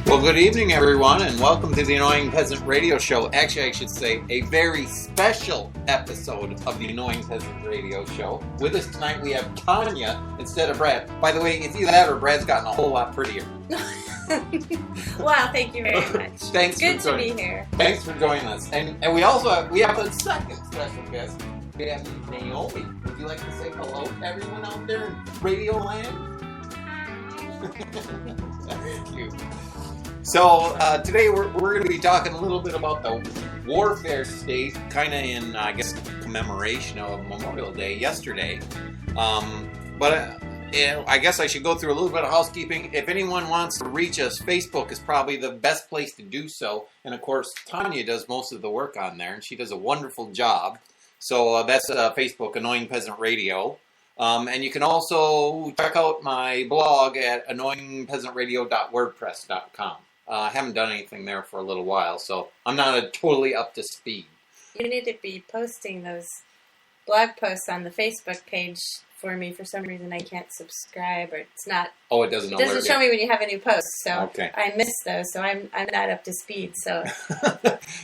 Well, good evening, everyone, and welcome to the Annoying Peasant Radio Show. Actually, I should say a very special episode of the Annoying Peasant Radio Show. With us tonight, we have Tanya instead of Brad. By the way, it's either that or Brad's gotten a whole lot prettier. Wow, thank you very much. Thanks Good for to be here. Thanks for joining us. And we also have a second special guest. We have Naomi. Would you like to say hello to everyone out there in Radio Land? Thank you. So today we're going to be talking a little bit about the warfare state, kind of in, I guess, commemoration of Memorial Day yesterday. I guess I should go through a little bit of housekeeping. If anyone wants to reach us, Facebook is probably the best place to do so. And of course, Tanya does most of the work on there, and she does a wonderful job. So that's Facebook, Annoying Peasant Radio. And you can also check out my blog at annoyingpeasantradio.wordpress.com. I haven't done anything there for a little while, so I'm not totally up to speed. You need to be posting those blog posts on the Facebook page for me. For some reason, I can't subscribe, or it's not. Oh, it doesn't. It doesn't show me when you have a new post, so okay. I miss those. So I'm not up to speed. So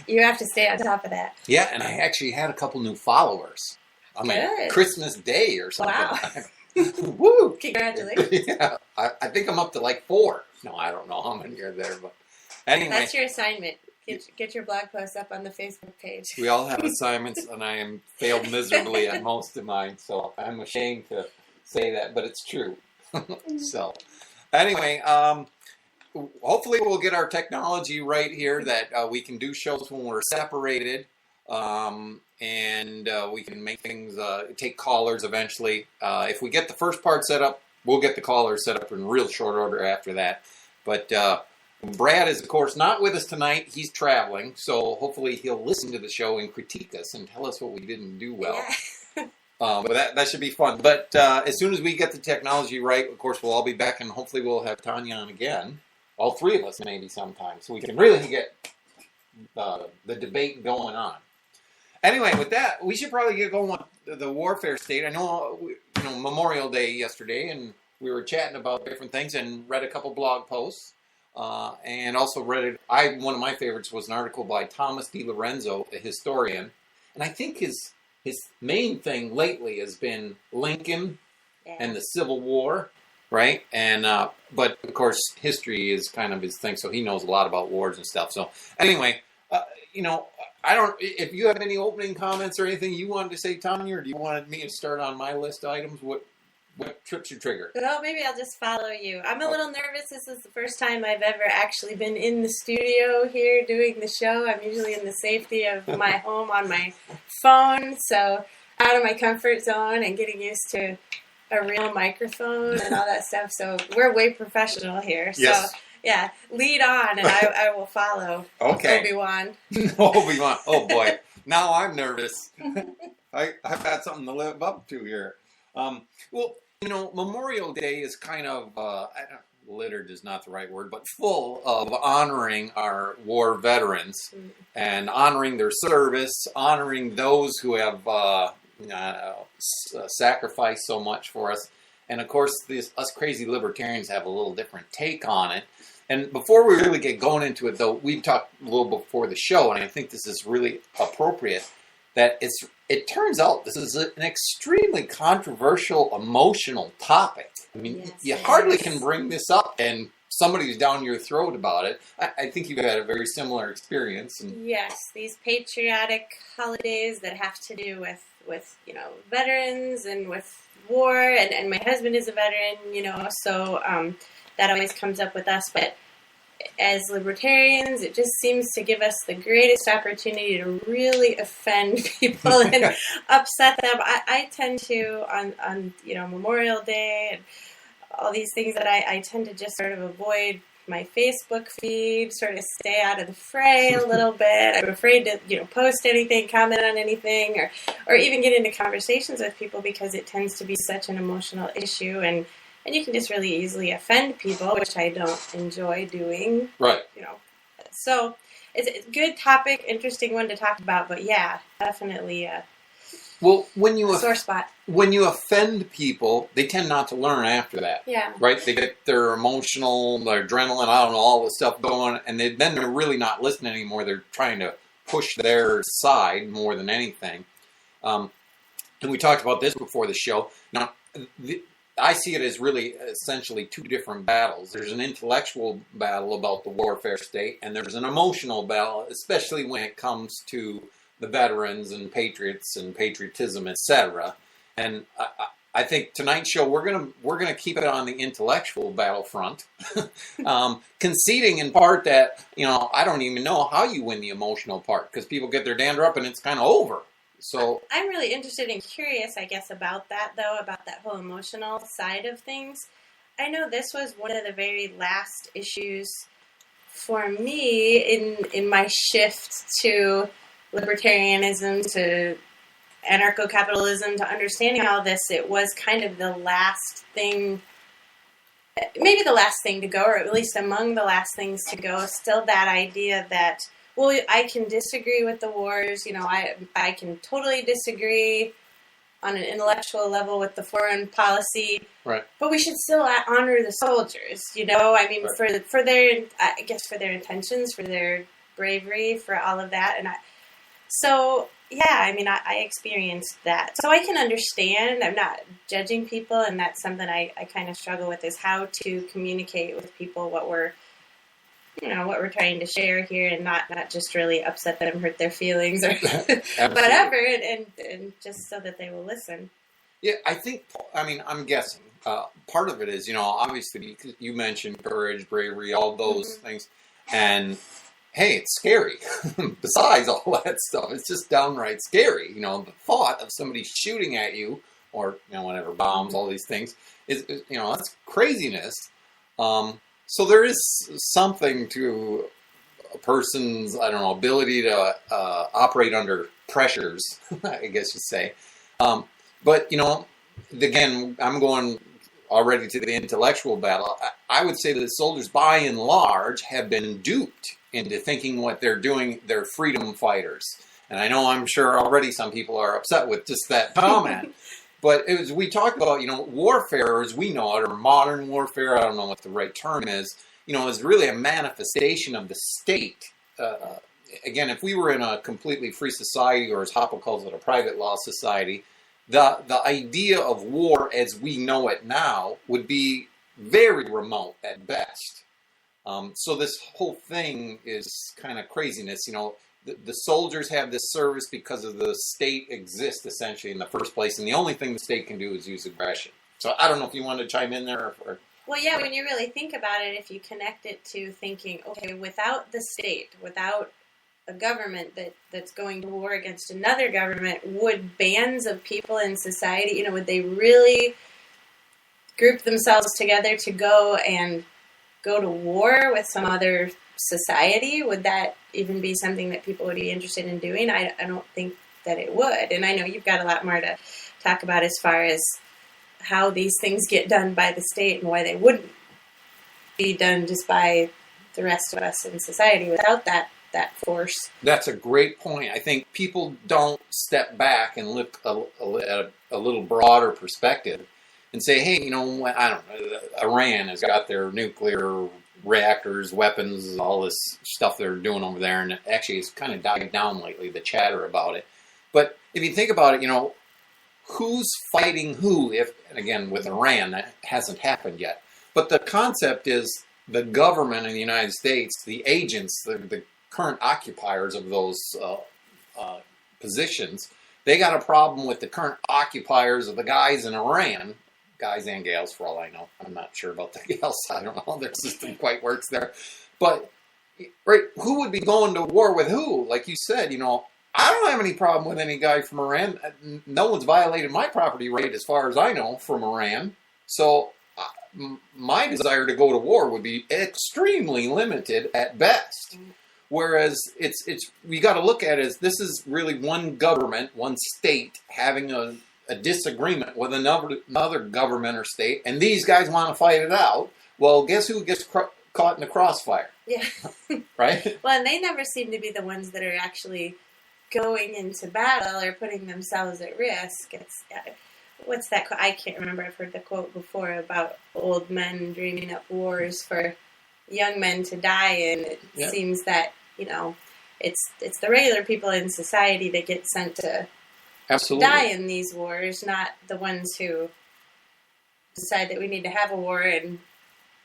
you have to stay on top of that. Yeah, and I actually had a couple new followers. I mean, Good. Christmas Day or something. Wow. Woo! Congratulations. Yeah, I think I'm up to like 4. No, I don't know how many are there, but anyway. That's your assignment. Get your blog posts up on the Facebook page. We all have assignments, and I am failed miserably at most of mine, so I'm ashamed to say that, but it's true. So, anyway, hopefully we'll get our technology right here that we can do shows when we're separated, and we can make things, take callers eventually. If we get the first part set up, we'll get the callers set up in real short order after that. But Brad is, of course, not with us tonight. He's traveling, so hopefully he'll listen to the show and critique us and tell us what we didn't do well. Yeah. But that should be fun. But as soon as we get the technology right, of course, we'll all be back, and hopefully we'll have Tanya on again. All 3 of us maybe sometime, so we can really get the debate going on. Anyway, with that, we should probably get going with the warfare state. I know, Memorial Day yesterday, and we were chatting about different things and read a couple blog posts. And also read one of my favorites was an article by Thomas DiLorenzo, a historian. And I think his main thing lately has been Lincoln and the Civil War, right? And but of course history is kind of his thing, so he knows a lot about wars and stuff. So anyway, I don't. If you have any opening comments or anything you wanted to say, Tanya, or do you want me to start on my list of items? What trips your trigger? Well, maybe I'll just follow you. I'm a little nervous. This is the first time I've ever actually been in the studio here doing the show. I'm usually in the safety of my home on my phone, so out of my comfort zone and getting used to a real microphone and all that stuff. So we're way professional here. Yes. So yeah, lead on, and I will follow. Okay. Obi-Wan. Obi-Wan. Oh boy, now I'm nervous. I've got something to live up to here. Well, Memorial Day is kind of, littered is not the right word, but full of honoring our war veterans and honoring their service, honoring those who have sacrificed so much for us. And of course, us crazy libertarians have a little different take on it. And before we really get going into it, though, we talked a little before the show, and I think this is really appropriate, that it turns out this is an extremely controversial, emotional topic. I mean, you hardly can bring this up and somebody's down your throat about it. I think you've had a very similar experience. Yes, these patriotic holidays that have to do with veterans and with war, and my husband is a veteran, so that always comes up with us. But as libertarians, it just seems to give us the greatest opportunity to really offend people and upset them. I tend to, on Memorial Day and all these things, that I tend to just sort of avoid my Facebook feed, sort of stay out of the fray a little bit. I'm afraid to, post anything, comment on anything, or even get into conversations with people, because it tends to be such an emotional issue, and you can just really easily offend people, which I don't enjoy doing. Right. So it's a good topic, interesting one to talk about, but yeah, definitely Well, sore spot. when you offend people, they tend not to learn after that. Yeah. Right? They get their emotional, their adrenaline, I don't know, all the stuff going, and then they're really not listening anymore. They're trying to push their side more than anything. And we talked about this before the show. Now, I see it as really essentially two different battles. There's an intellectual battle about the warfare state, and there's an emotional battle, especially when it comes to the veterans and patriots and patriotism, etc. And I think tonight's show we're gonna keep it on the intellectual battlefront, conceding in part that I don't even know how you win the emotional part because people get their dander up and it's kind of over. So I'm really interested and curious, I guess, about that, though, about that whole emotional side of things. I know this was one of the very last issues for me in my shift to libertarianism, to anarcho-capitalism, to understanding all this. It was kind of the last thing, maybe the last thing to go, or at least among the last things to go, still that idea that, well, I can disagree with the wars, I can totally disagree on an intellectual level with the foreign policy, right? But we should still honor the soldiers, I mean, right. for their, I guess, for their intentions, for their bravery, for all of that, and I experienced that, so I can understand. I'm not judging people, and that's something I kind of struggle with, is how to communicate with people what we're trying to share here, and not just really upset them, hurt their feelings, or whatever, and just so that they will listen. Yeah, I'm guessing part of it is, obviously you mentioned courage, bravery, all those things, and hey, it's scary. Besides all that stuff, it's just downright scary. The thought of somebody shooting at you, or whatever, bombs, all these things, is that's craziness. So there is something to a person's, ability to operate under pressures, I guess you say. But, again, I'm going already to the intellectual battle. I would say that the soldiers, by and large, have been duped into thinking what they're doing, they're freedom fighters. And I'm sure already some people are upset with just that comment. But as we talk about, warfare as we know it, or modern warfare, I don't know what the right term is, is really a manifestation of the state. Again, if we were in a completely free society, or as Hoppe calls it, a private law society, the idea of war as we know it now would be very remote at best. So this whole thing is kind of craziness. The soldiers have this service because of the state exists essentially in the first place, and the only thing the state can do is use aggression. So I don't know if you want to chime in there. Well, yeah, when you really think about it, if you connect it to thinking, okay, without the state, without a government that's going to war against another government, would bands of people in society, would they really group themselves together to go to war with some other society? Would that even be something that people would be interested in doing? I don't think that it would. And I know you've got a lot more to talk about as far as how these things get done by the state and why they wouldn't be done just by the rest of us in society without that force. That's a great point. I think people don't step back and look at a little broader perspective and say, hey, I don't know, Iran has got their nuclear reactors, weapons, all this stuff they're doing over there, and actually it's kind of died down lately, the chatter about it. But if you think about it, who's fighting who? And again, with Iran, that hasn't happened yet. But the concept is the government in the United States, the agents, the current occupiers of those positions, they got a problem with the current occupiers of the guys in Iran, guys and gals for all I know. I'm not sure about the gals. I don't know how their system quite works there. But, right, who would be going to war with who? Like you said, I don't have any problem with any guy from Iran. No one's violated my property right as far as I know from Iran. So my desire to go to war would be extremely limited at best. Whereas we got to look at it as this is really one government, one state having a disagreement with another government or state, and these guys want to fight it out. Well, guess who gets caught in the crossfire? Yeah. Right? Well, and they never seem to be the ones that are actually going into battle or putting themselves at risk. It's what's that? I can't remember. I've heard the quote before about old men dreaming up wars for young men to die in. It seems that it's the regular people in society that get sent to die in these wars, not the ones who decide that we need to have a war and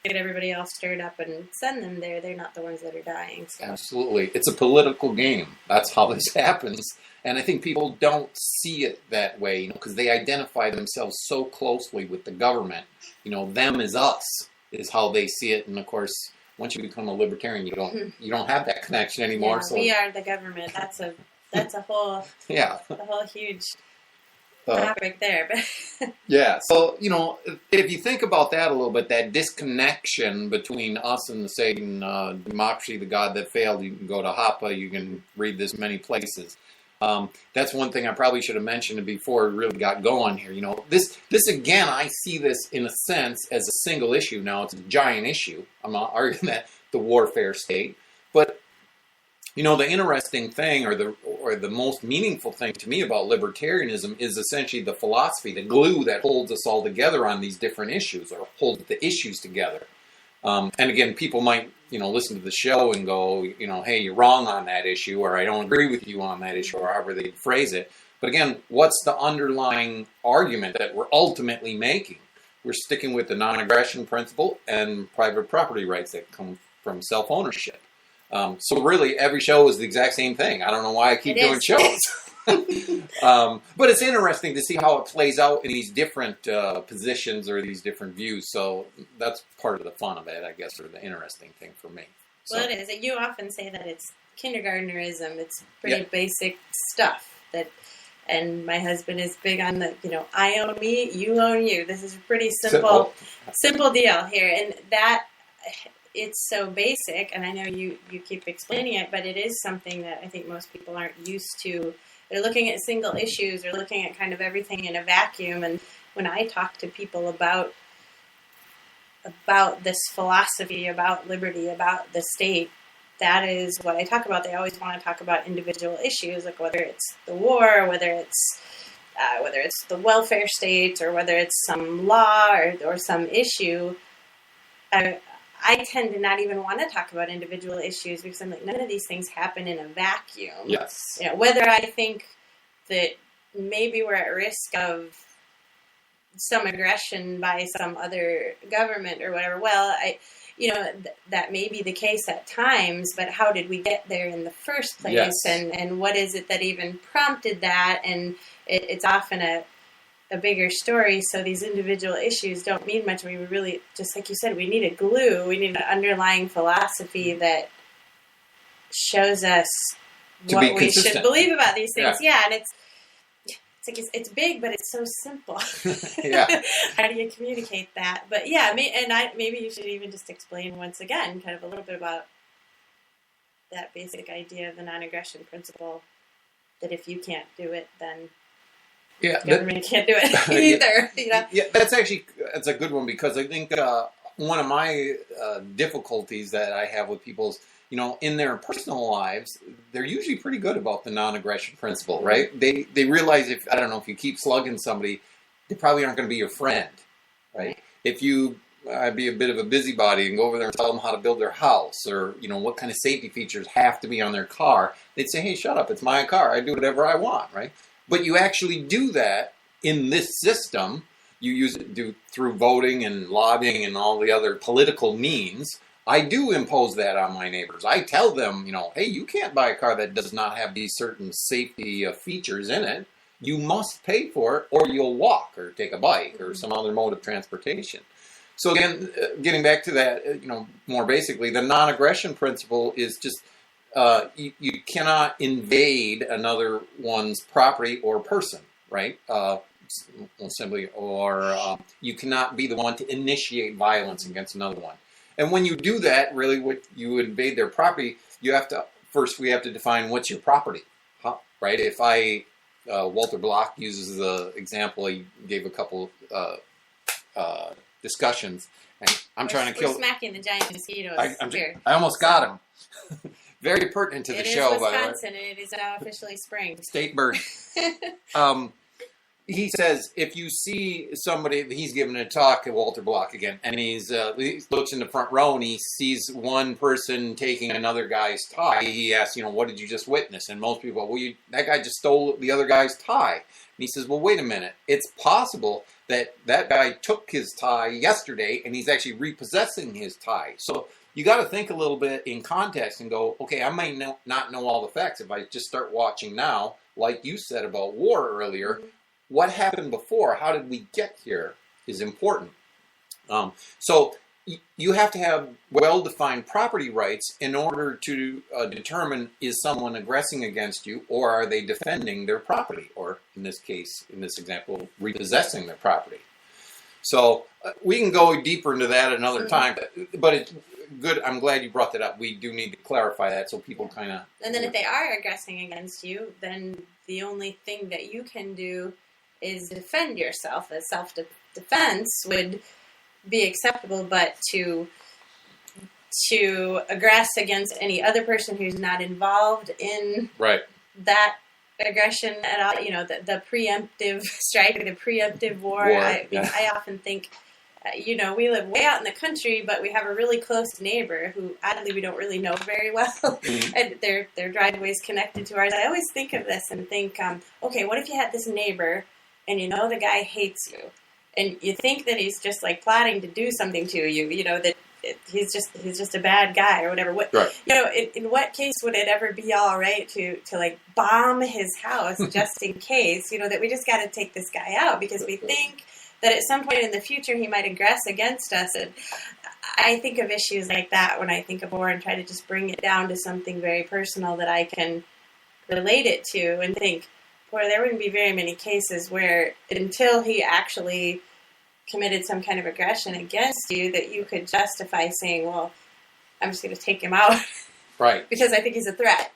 get everybody else stirred up and send them there. They're not the ones that are dying. So. Absolutely. It's a political game. That's how this happens. And I think people don't see it that way, because they identify themselves so closely with the government. Them is us is how they see it. And of course, once you become a libertarian, you don't have that connection anymore. Yeah, so we are the government. That's a whole a whole huge topic there. But yeah, so if you think about that a little bit, that disconnection between us and the Satan democracy, the God that failed, you can go to Hoppe, you can read this many places. That's one thing I probably should have mentioned before we really got going here. This again, I see this in a sense as a single issue. Now it's a giant issue. I'm not arguing that the warfare state, but the interesting thing, or the most meaningful thing to me about libertarianism is essentially the philosophy, the glue that holds us all together on these different issues, or holds the issues together. And again, people might, listen to the show and go, hey, you're wrong on that issue, or I don't agree with you on that issue, or however they phrase it. But again, what's the underlying argument that we're ultimately making? We're sticking with the non-aggression principle and private property rights that come from self-ownership. So really, every show is the exact same thing. I don't know why I keep doing shows. But it's interesting to see how it plays out in these different positions or these different views. So that's part of the fun of it, I guess, or the interesting thing for me. So. Well, it is. You often say that it's kindergartnerism. It's pretty basic stuff. And my husband is big on the, I own me, you own you. This is a pretty simple deal here. And that... it's so basic, and I know you keep explaining it, but it is something that I think most people aren't used to. They're looking at single issues, they're looking at kind of everything in a vacuum, and when I talk to people about this philosophy, about liberty, about the state, that is what I talk about. They always want to talk about individual issues, like whether it's the war, whether it's the welfare state, or whether it's some law or some issue. I tend to not even want to talk about individual issues because I'm like, none of these things happen in a vacuum. Yes. Whether I think that maybe we're at risk of some aggression by some other government or whatever, well, that may be the case at times, but how did we get there in the first place? Yes. And what is it that even prompted that? And it's often a bigger story, so these individual issues don't mean much. We really, just like you said, we need a glue. We need an underlying philosophy that shows us what we should believe about these things. Yeah, and it's big, but it's so simple. Yeah. How do you communicate that? But yeah, maybe you should even just explain once again, kind of a little bit about that basic idea of the non-aggression principle. That if you can't do it, then the government can't do it either. Yeah, that's a good one, because I think one of my difficulties that I have with people is, in their personal lives, they're usually pretty good about the non-aggression principle, right? They realize if you keep slugging somebody, they probably aren't going to be your friend, right? If you be a bit of a busybody and go over there and tell them how to build their house, or what kind of safety features have to be on their car, they'd say, hey, shut up, it's my car, I do whatever I want, right? But you actually do that in this system. You use it through voting and lobbying and all the other political means. I do impose that on my neighbors. I tell them, hey, you can't buy a car that does not have these certain safety features in it. You must pay for it, or you'll walk or take a bike or some other mode of transportation. So again, getting back to that, more basically, the non-aggression principle is just you cannot invade another one's property or person, right? You cannot be the one to initiate violence against another one. And when you do that, really, what you invade their property, we have to define what's your property, right? If Walter Block uses the example, he gave a couple discussions, and I'm trying to kill. We're smacking the giant mosquitoes here. I almost got him. Very pertinent to the It is show, by the way. Wisconsin, and it is now officially spring. State bird. He says if you see somebody, he's giving a talk at Walter Block again, and he looks in the front row and he sees one person taking another guy's tie. He asks, what did you just witness? And most people, that guy just stole the other guy's tie. And he says, well, wait a minute. It's possible that guy took his tie yesterday and he's actually repossessing his tie. So you got to think a little bit in context and go, okay, I might not know all the facts. If I just start watching now, like you said about war earlier, mm-hmm. What happened before? How did we get here is important. So you have to have well-defined property rights in order to determine, is someone aggressing against you, or are they defending their property, or in this case, in this example, repossessing their property. So we can go deeper into that another time, but it's good. I'm glad you brought that up. We do need to clarify that so people kind of... And then if they are aggressing against you, then the only thing that you can do is defend yourself. That self-defense would be acceptable, but to aggress against any other person who's not involved in that aggression at all, the preemptive strike or the preemptive war. I often think, we live way out in the country, but we have a really close neighbor who, oddly, we don't really know very well, mm-hmm. and their driveway's connected to ours. I always think of this and think, okay, what if you had this neighbor and the guy hates you, and you think that he's just like plotting to do something to you, that he's just a bad guy or whatever. In what case would it ever be all right to like bomb his house just in case, that we just got to take this guy out because we think that at some point in the future he might aggress against us. And I think of issues like that when I think of war and try to just bring it down to something very personal that I can relate it to and think, boy, there wouldn't be very many cases where until he actually committed some kind of aggression against you that you could justify saying, well, I'm just going to take him out. Right. Because I think he's a threat.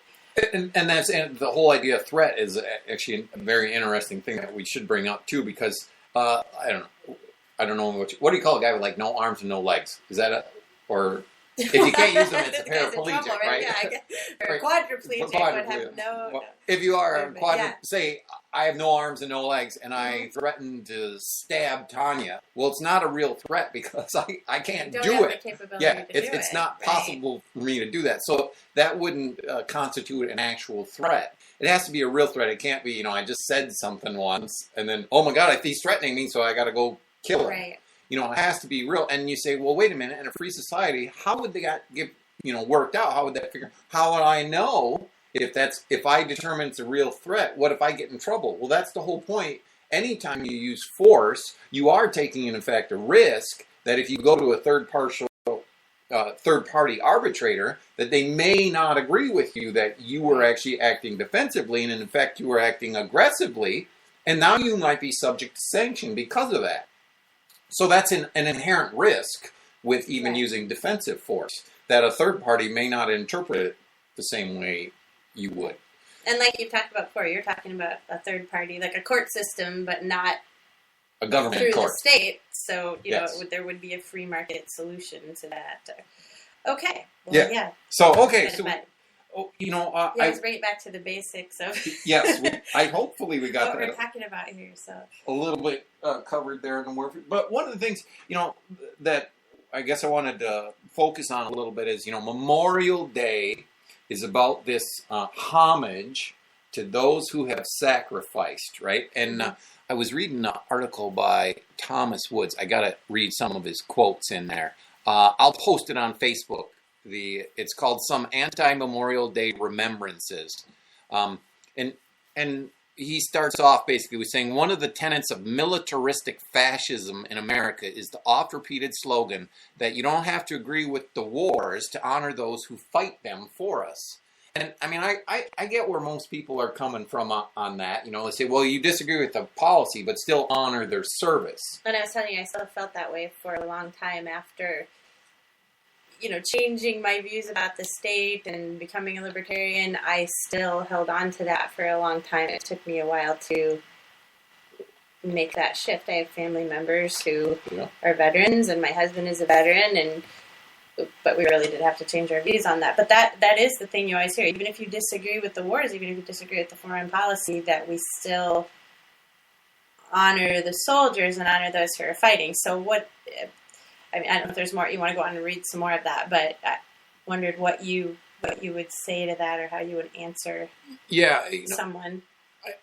And the whole idea of threat is actually a very interesting thing that we should bring up too, because I don't know what do you call a guy with like no arms and no legs? Is that or if you can't use them, it's a paraplegic, trouble, right? Yeah, or a quadriplegic would have no. If you are say I have no arms and no legs, and I threaten to stab Tanya. Well, it's not a real threat because I can't do it. It's not possible for me to do that. So that wouldn't constitute an actual threat. It has to be a real threat. It can't be, I just said something once, and then, oh my God, he's threatening me, so I got to go kill him. Right. It has to be real. And you say, well, wait a minute. In a free society, how would they get worked out? How would that figure? How would I know if I determine it's a real threat? What if I get in trouble? Well, that's the whole point. Anytime you use force, you are taking, in effect, a risk that if you go to a third-party arbitrator, that they may not agree with you that you were actually acting defensively, and in effect, you were acting aggressively, and now you might be subject to sanction because of that. So that's an inherent risk with even using defensive force, that a third party may not interpret it the same way you would. And like you've talked about before, you're talking about a third party, like a court system, but not a government through court. The state. So, there would be a free market solution to that. Okay. Well, yeah. So, okay. So, let's bring it back to the basics of... Yes. Hopefully we got what we're talking about here. So a little bit covered there in the word. But one of the things, that I guess I wanted to focus on a little bit is, Memorial Day is about this homage to those who have sacrificed, right? And I was reading an article by Thomas Woods. I got to read some of his quotes in there. I'll post it on Facebook. It's called Some Anti-Memorial Day Remembrances. And he starts off basically with saying, one of the tenets of militaristic fascism in America is the oft-repeated slogan that you don't have to agree with the wars to honor those who fight them for us. And I mean, I get where most people are coming from on that. They say, well, you disagree with the policy, but still honor their service. And I was telling you, I still felt that way for a long time after, changing my views about the state and becoming a libertarian. I still held on to that for a long time. It took me a while to make that shift. I have family members who are veterans, and my husband is a veteran, and but we really did have to change our views on that. But that is the thing you always hear. Even if you disagree with the wars, even if you disagree with the foreign policy, that we still honor the soldiers and honor those who are fighting. So what, I mean, I don't know if there's more, you want to go on and read some more of that, but I wondered what you would say to that, or how you would answer someone.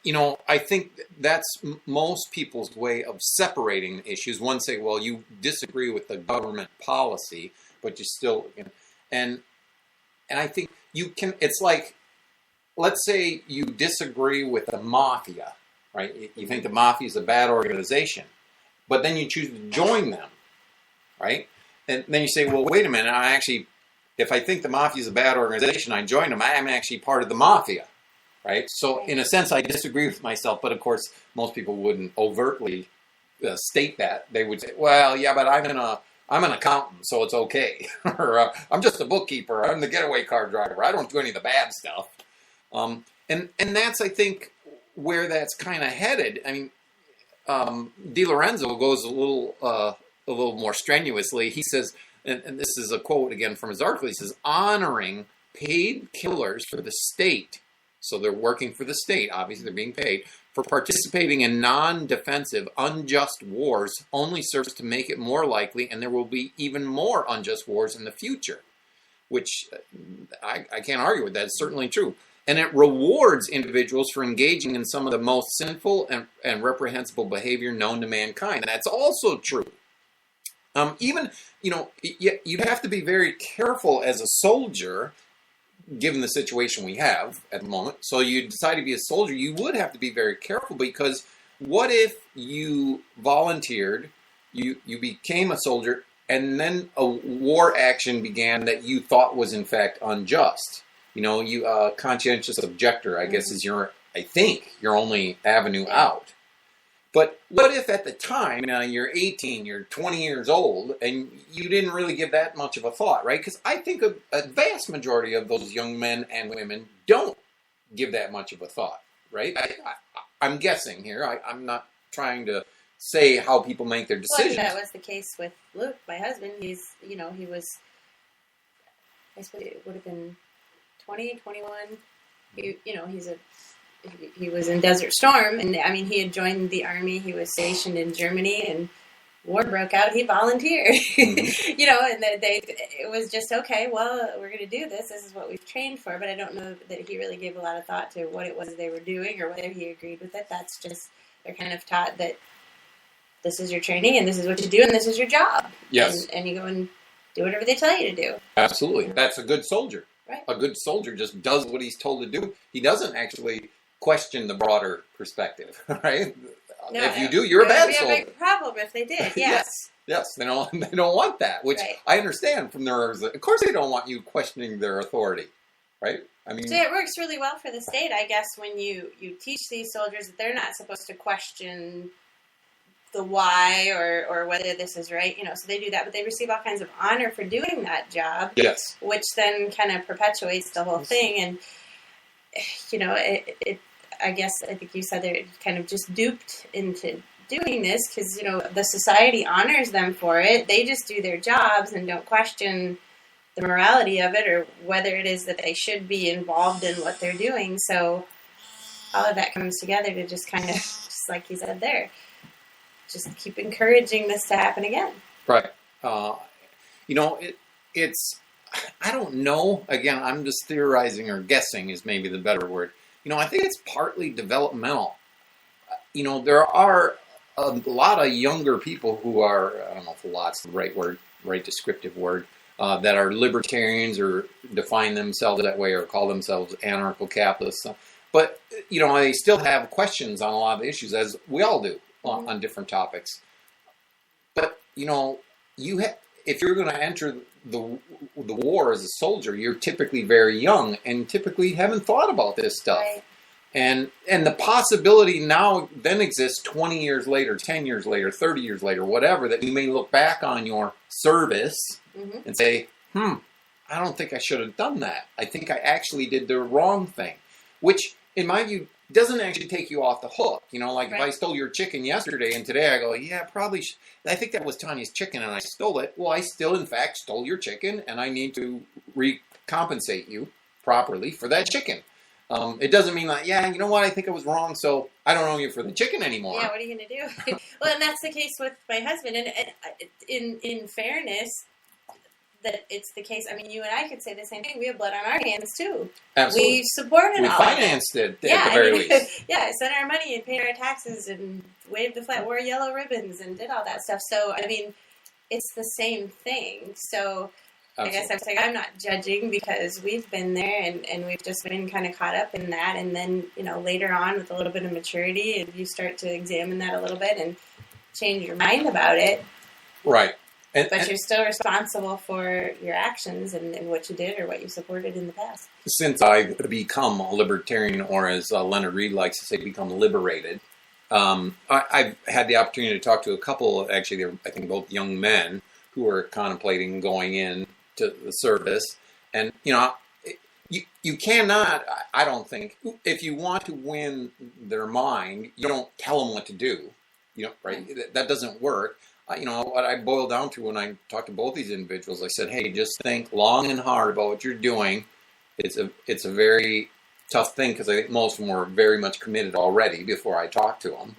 I think that's most people's way of separating issues. One say, well, you disagree with the government policy, but you still, and I think you can, it's like, let's say you disagree with the mafia, right? You think the mafia is a bad organization, but then you choose to join them, right? And then you say, well, wait a minute, if I think the mafia is a bad organization, I join them, I am actually part of the mafia, right? So in a sense, I disagree with myself, but of course, most people wouldn't overtly state that. They would say, well, yeah, but I'm an accountant, so it's okay. Or I'm just a bookkeeper, I'm the getaway car driver, I don't do any of the bad stuff. And that's, I think, where that's kind of headed. I mean, DiLorenzo goes a little more strenuously. He says, and this is a quote again from his article, he says, honoring paid killers for the state, so they're working for the state, obviously they're being paid, for participating in non-defensive, unjust wars only serves to make it more likely, and there will be even more unjust wars in the future, which I can't argue with that. It's certainly true. And it rewards individuals for engaging in some of the most sinful and reprehensible behavior known to mankind. And that's also true. Even, you'd have to be very careful as a soldier, given the situation we have at the moment. So you decide to be a soldier, you would have to be very careful, because what if you volunteered, you became a soldier, and then a war action began that you thought was in fact unjust? You conscientious objector, I guess, is your only avenue out. But what if at the time, you're 18, you're 20 years old, and you didn't really give that much of a thought, right? Because I think a vast majority of those young men and women don't give that much of a thought, right? I'm guessing here. I'm not trying to say how people make their decisions. Well, that was the case with Luke, my husband. He was, I suppose it would have been 20, 21. He was in Desert Storm, and I mean, he had joined the army. He was stationed in Germany, and war broke out. He volunteered, mm-hmm. And it was just, okay, well, we're going to do this. This is what we've trained for. But I don't know that he really gave a lot of thought to what it was they were doing, or whether he agreed with it. That's just, they're kind of taught that this is your training, and this is what you do, and this is your job. Yes. And you go and do whatever they tell you to do. Absolutely. That's a good soldier. Right. A good soldier just does what he's told to do. He doesn't actually question the broader perspective, right? No, if you do, you're a bad soldier. It would be a big problem if they did. Yes. Yes. They don't want that, which right. I understand from their. Of course, they don't want you questioning their authority, right? I mean, so it works really well for the state, I guess, when you teach these soldiers that they're not supposed to question the why or whether this is right, so they do that, but they receive all kinds of honor for doing that job. Yes. Which then kind of perpetuates the whole thing, and I guess I think you said they're kind of just duped into doing this because the society honors them for it. They just do their jobs and don't question the morality of it or whether it is that they should be involved in what they're doing. So all of that comes together to just kind of, just like you said there, just keep encouraging this to happen again. Right. It's, I don't know. Again, I'm just theorizing, or guessing is maybe the better word. I think it's partly developmental. There are a lot of younger people who are, I don't know if lot's the right descriptive word, that are libertarians or define themselves that way or call themselves anarcho-capitalists. But, they still have questions on a lot of the issues, as we all do. On different topics. But, if you're going to enter the war as a soldier, you're typically very young and typically haven't thought about this stuff. Right. And the possibility now then exists 20 years later, 10 years later, 30 years later, whatever, that you may look back on your service mm-hmm. and say, I don't think I should have done that. I think I actually did the wrong thing. Which, in my view, doesn't actually take you off the hook. You know, like Right. if I stole your chicken yesterday and today I go, yeah, probably, I think that was Tanya's chicken and I stole it. Well, I still, in fact, stole your chicken and I need to recompensate you properly for that chicken. It doesn't mean like, yeah, you know what, I think I was wrong, so I don't owe you for the chicken anymore. Yeah, what are you going to do? Well, and that's the case with my husband. And in fairness, that it's the case. I mean, you and I could say the same thing. We have blood on our hands, too. Absolutely. We supported We all financed it yeah, at the very least. Yeah, sent our money and paid our taxes and waved the flag, wore yellow ribbons and did all that stuff. So, I mean, it's the same thing. So, Absolutely. I guess I'm saying I'm not judging because we've been there and we've just been kind of caught up in that. And then, you know, later on with a little bit of maturity, and you start to examine that a little bit and change your mind about it. Right. But you're still responsible for your actions and what you did or what you supported in the past. Since I've become a libertarian, or as Leonard Reed likes to say, become liberated, I've had the opportunity to talk to a couple, actually, they're, I think, both young men who are contemplating going in to the service. And, you know, you cannot, I don't think, if you want to win their mind, you don't tell them what to do. You know, right? That doesn't work. You know, what I boiled down to when I talked to both these individuals, I said, hey, just think long and hard about what you're doing. It's a very tough thing because I think most of them were very much committed already before I talked to them.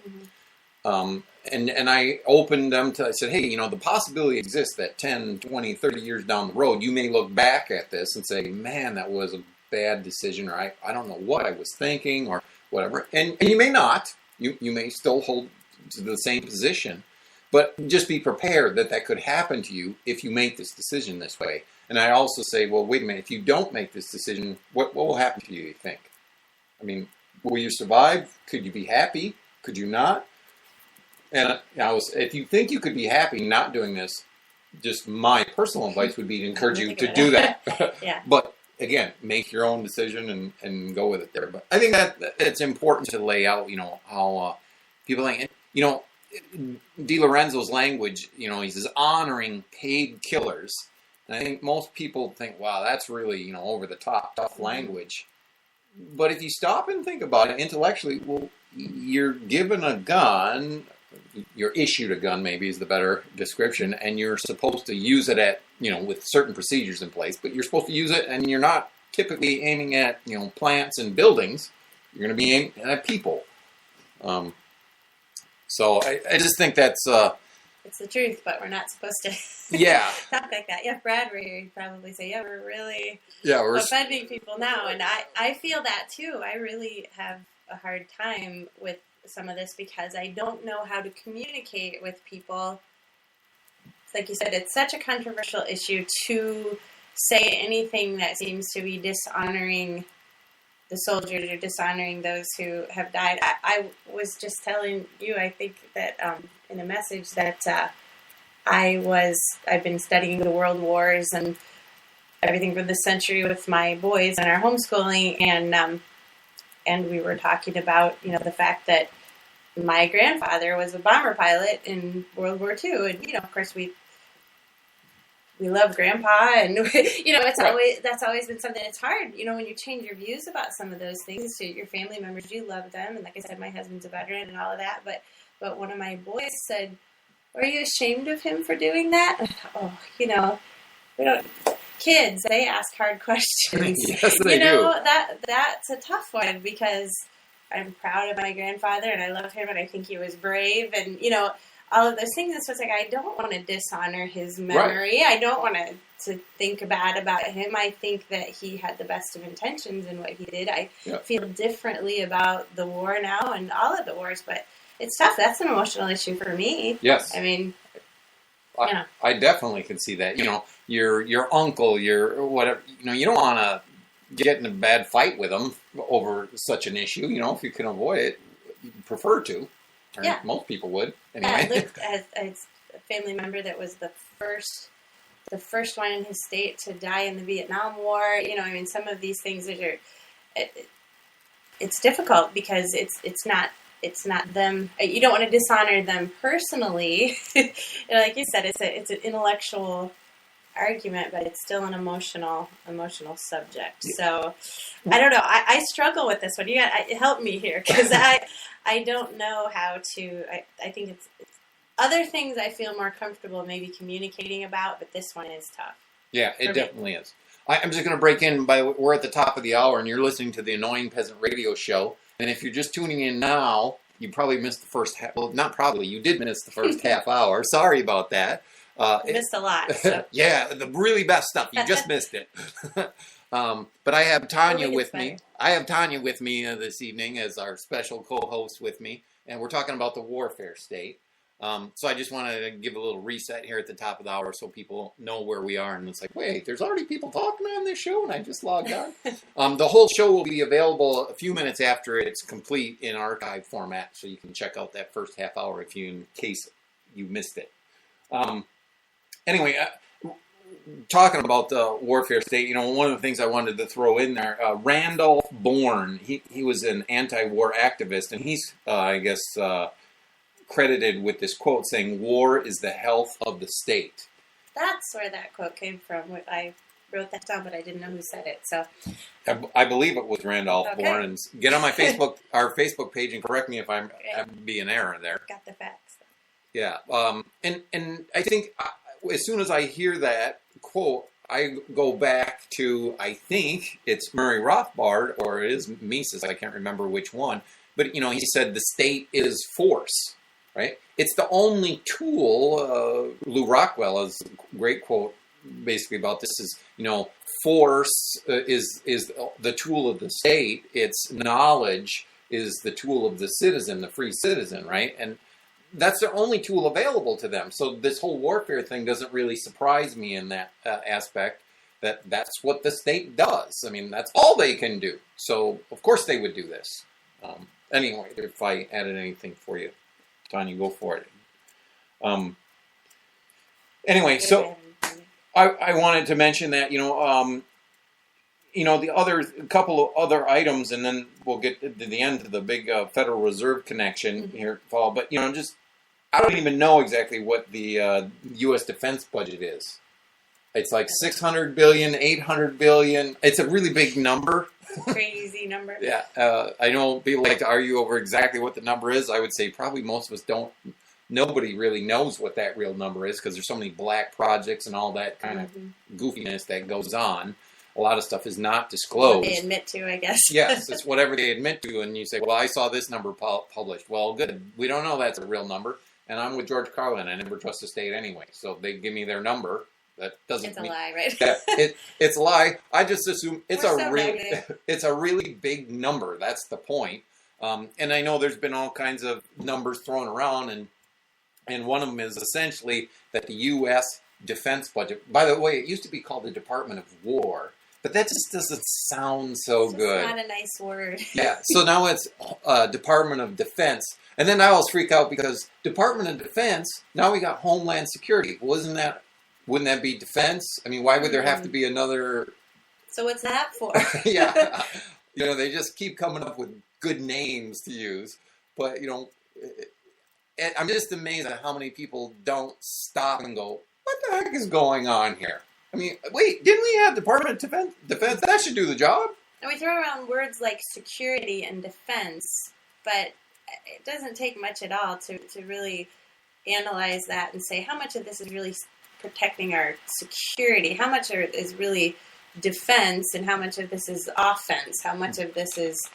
Mm-hmm. And I opened them to, I said, hey, you know, the possibility exists that 10, 20, 30 years down the road, you may look back at this and say, man, that was a bad decision, or I don't know what I was thinking or whatever. And you may not. You may still hold to the same position. But just be prepared that that could happen to you if you make this decision this way. And I also say, well, wait a minute, if you don't make this decision, what will happen to you, you think? I mean, will you survive? Could you be happy? Could you not? And if you think you could be happy not doing this, just my personal advice would be to encourage you to do that. Yeah. But again, make your own decision and go with it there. But I think that it's important to lay out, you know, how people think, you know, DiLorenzo's language, you know, he says honoring paid killers. And I think most people think, wow, that's really, you know, over the top, tough language. But if you stop and think about it intellectually, well, you're given a gun, you're issued a gun maybe is the better description, and you're supposed to use it at, you know, with certain procedures in place, but you're supposed to use it and you're not typically aiming at, you know, plants and buildings. You're going to be aiming at people. So I just think that's... it's the truth, but we're not supposed to talk like that. Yeah, Brad, where you'd probably say, yeah, we're really offending people now. And I feel that too. I really have a hard time with some of this because I don't know how to communicate with people. Like you said, it's such a controversial issue to say anything that seems to be dishonoring the soldiers or dishonoring those who have died. I was just telling you, I think that in a message that I've been studying the world wars and everything for this century with my boys and our homeschooling, and we were talking about, you know, the fact that my grandfather was a bomber pilot in World War II, and, you know, of course we love Grandpa, and, you know, that's always been something. It's hard, you know, when you change your views about some of those things to your family members. You love them, and like I said, my husband's a veteran and all of that. But one of my boys said, "Are you ashamed of him for doing that?" Oh, you know, we don't. Kids, they ask hard questions. Yes, they do. You know, do. that's a tough one because I'm proud of my grandfather and I love him and I think he was brave and, you know, all of those things. And so it's like, I don't want to dishonor his memory. Right. I don't want to think bad about him. I think that he had the best of intentions in what he did. I feel differently about the war now and all of the wars, but it's tough. That's an emotional issue for me. Yes. I mean, I definitely can see that. You know, your uncle, your whatever, you know, you don't want to get in a bad fight with them over such an issue. You know, if you can avoid it, you prefer to. Or most people would. Anyway. I lived as a family member that was the first one in his state to die in the Vietnam War. You know, I mean, some of these things that it's difficult because it's not them. You don't want to dishonor them personally. You know, like you said, it's an intellectual argument, but it's still an emotional subject. Yeah. So I don't know. I struggle with this one. You got help me here, because I don't know how to. I think it's other things I feel more comfortable maybe communicating about, but this one is tough. Yeah, it definitely is. I'm just going to break in. We're at the top of the hour, and you're listening to the Annoying Peasant Radio Show. And if you're just tuning in now, you probably missed the first half. Well, not probably. You did miss the first half hour. Sorry about that. Missed a lot. So. Yeah, the really best stuff. You just missed it. But I have Tanya with me. I have Tanya with me this evening as our special co-host with me, and we're talking about the warfare state. So I just wanted to give a little reset here at the top of the hour so people know where we are. And it's like, wait, there's already people talking on this show, and I just logged on. The whole show will be available a few minutes after it's complete in archive format, so you can check out that first half hour in case you missed it. Anyway, talking about the warfare state, one of the things I wanted to throw in there, Randolph Bourne, he was an anti-war activist, and he's, credited with this quote saying, "War is the health of the state." That's where that quote came from. I wrote that down, but I didn't know who said it. So I believe it was Randolph Bourne. And get on my our Facebook page, and correct me if I'm be an error there. Got the facts. Yeah, and I think as soon as I hear that quote, I go back to, I think it's Murray Rothbard, or it is Mises, I can't remember which one, but he said the state is force. Right? It's the only tool. Lou Rockwell has a great quote basically about this is, force is the tool of the state. Its knowledge is the tool of the citizen, the free citizen, right? And that's their only tool available to them. So this whole warfare thing doesn't really surprise me in that aspect, that's what the state does. I mean, that's all they can do. So, of course, they would do this. Anyway, if I added anything for you, Tanya, go for it. Anyway, so I wanted to mention that, the other couple of other items, and then we'll get to the end of the big Federal Reserve connection here, Paul. But, I don't even know exactly what the U.S. defense budget is. It's like $600 billion, $800 billion. It's a really big number. Crazy number. Yeah. I know people like to argue over exactly what the number is. I would say probably most of us don't. Nobody really knows what that real number is because there's so many black projects and all that kind of goofiness that goes on. A lot of stuff is not disclosed. What they admit to, I guess. Yes, it's whatever they admit to. And you say, well, I saw this number published. Well, good. We don't know that's a real number. And I'm with George Carlin. I never trust the state anyway. So they give me their number. That doesn't It's a lie, right? It's a lie. I just assume it's it's a really big number. That's the point. And I know there's been all kinds of numbers thrown around, and one of them is essentially that the U.S. defense budget. By the way, it used to be called the Department of War, but that just doesn't sound so good. It's not a nice word. Yeah. So now it's Department of Defense, and then I always freak out because Department of Defense. Now we got Homeland Security. Wouldn't that be defense? I mean, why would there have to be another? So what's that for? Yeah. They just keep coming up with good names to use. But, I'm just amazed at how many people don't stop and go, what the heck is going on here? I mean, wait, didn't we have Department of Defense? That should do the job. And we throw around words like security and defense, but it doesn't take much at all to really analyze that and say how much of this is really protecting our security, how much is really defense, and how much of this is offense, how much of this is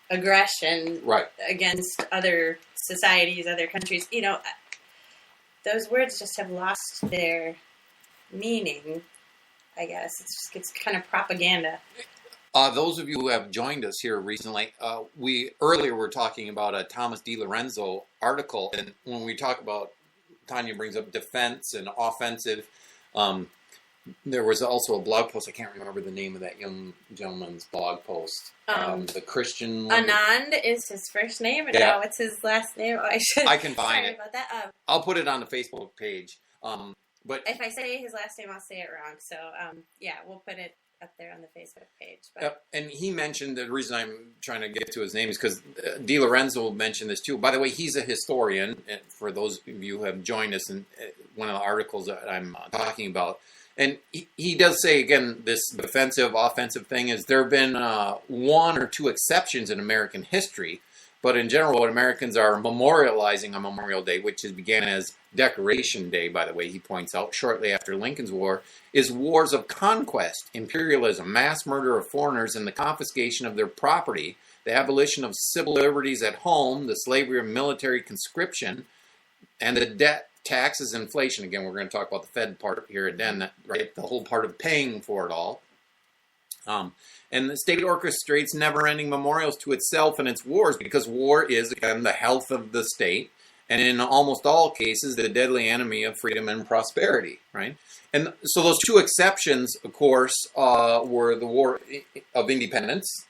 aggression against other societies, other countries. Those words just have lost their meaning, I guess. It's kind of propaganda. Those of you who have joined us here recently, we earlier were talking about a Thomas DiLorenzo article, and when we talk about, Tanya brings up defense and offensive, there was also a blog post, I can't remember the name of that young gentleman's blog post, the Christian... Anand is his first name, and now it's his last name. Oh, I can find it. Sorry about that. I'll put it on the Facebook page. But if I say his last name, I'll say it wrong. So, we'll put it up there on the Facebook page. But. And he mentioned, the reason I'm trying to get to his name is because DiLorenzo mentioned this too. By the way, he's a historian, and for those of you who have joined us in one of the articles that I'm talking about. And he does say, again, this defensive, offensive thing is there have been one or two exceptions in American history, but in general, what Americans are memorializing on Memorial Day, which began as Decoration Day, by the way, he points out, shortly after Lincoln's War, is wars of conquest, imperialism, mass murder of foreigners, and the confiscation of their property, the abolition of civil liberties at home, the slavery of military conscription, and the debt, taxes, inflation. Again, we're going to talk about the Fed part here again, right? The whole part of paying for it all. And the state orchestrates never-ending memorials to itself and its wars because war is, again, the health of the state, and in almost all cases, the deadly enemy of freedom and prosperity, right? And so those two exceptions, of course, were the War of Independence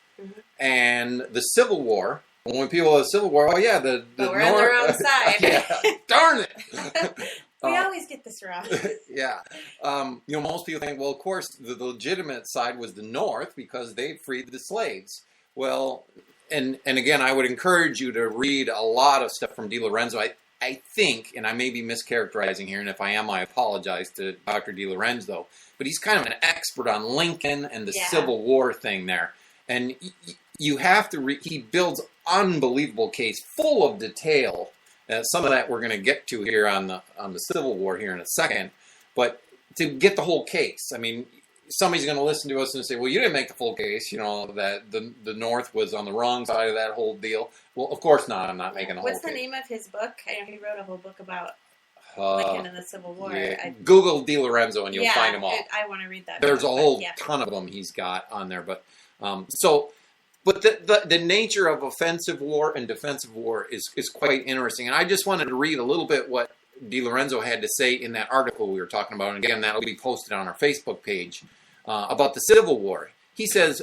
and the Civil War. When people have the Civil War, oh yeah, the but we're on the wrong side. Yeah, darn it. We always get this wrong. Yeah. Most people think, well, of course, the legitimate side was the North because they freed the slaves. Well, and again, I would encourage you to read a lot of stuff from DiLorenzo. I think, and I may be mischaracterizing here, and if I am, I apologize to Dr. DiLorenzo, but he's kind of an expert on Lincoln and the Civil War thing there. And you have to read, he builds unbelievable case full of detail. Some of that we're going to get to here on the Civil War here in a second. But to get the whole case, I mean, somebody's going to listen to us and say, well, you didn't make the full case, that the North was on the wrong side of that whole deal. Well, of course not. I'm not making a whole case. What's the name of his book? I know he wrote a whole book about Lincoln and the Civil War. Yeah. Google DiLorenzo and you'll find them all. I want to read that. There's a whole ton of them he's got on there. But But the nature of offensive war and defensive war is quite interesting. And I just wanted to read a little bit what DiLorenzo had to say in that article we were talking about. And again, that'll be posted on our Facebook page about the Civil War. He says,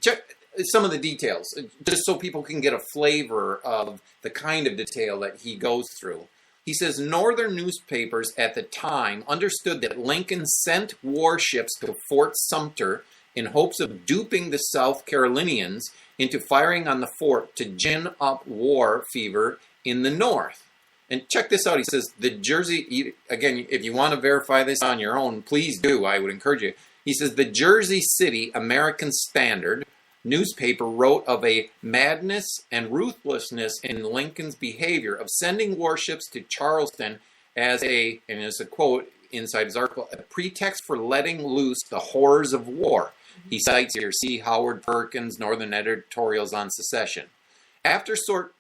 check some of the details, just so people can get a flavor of the kind of detail that he goes through. He says, Northern newspapers at the time understood that Lincoln sent warships to Fort Sumter in hopes of duping the South Carolinians into firing on the fort to gin up war fever in the North. And check this out. He says, the Jersey, again, if you want to verify this on your own, please do. I would encourage you. He says, the Jersey City American Standard newspaper wrote of a madness and ruthlessness in Lincoln's behavior of sending warships to Charleston as and it's a quote inside his article, a pretext for letting loose the horrors of war. He cites here C. Howard Perkins' Northern editorials on secession. After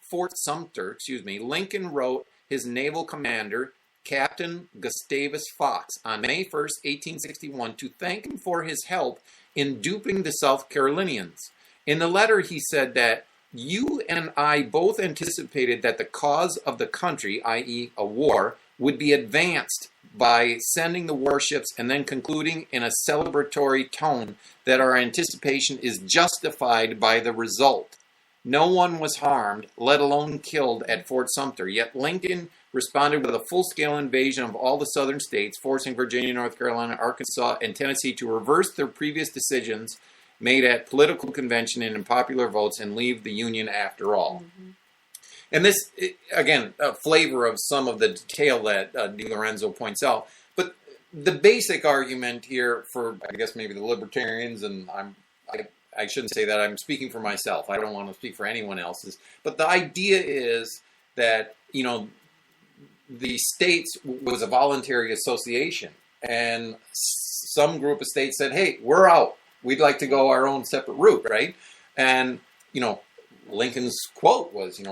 Fort Sumter, Lincoln wrote his naval commander, Captain Gustavus Fox, on May 1st, 1861, to thank him for his help in duping the South Carolinians. In the letter, he said that you and I both anticipated that the cause of the country, i.e. a war, would be advanced by sending the warships and then concluding in a celebratory tone that our anticipation is justified by the result. No one was harmed, let alone killed, at Fort Sumter, yet Lincoln responded with a full-scale invasion of all the southern states, forcing Virginia, North Carolina, Arkansas, and Tennessee to reverse their previous decisions made at political convention and in popular votes and leave the Union after all. Mm-hmm. And this, again, a flavor of some of the detail that DiLorenzo points out. But the basic argument here for, I guess, maybe the libertarians, and I shouldn't say that, I'm speaking for myself. I don't want to speak for anyone else's. But the idea is that, the states was a voluntary association. And some group of states said, hey, we're out. We'd like to go our own separate route, right? And, Lincoln's quote was,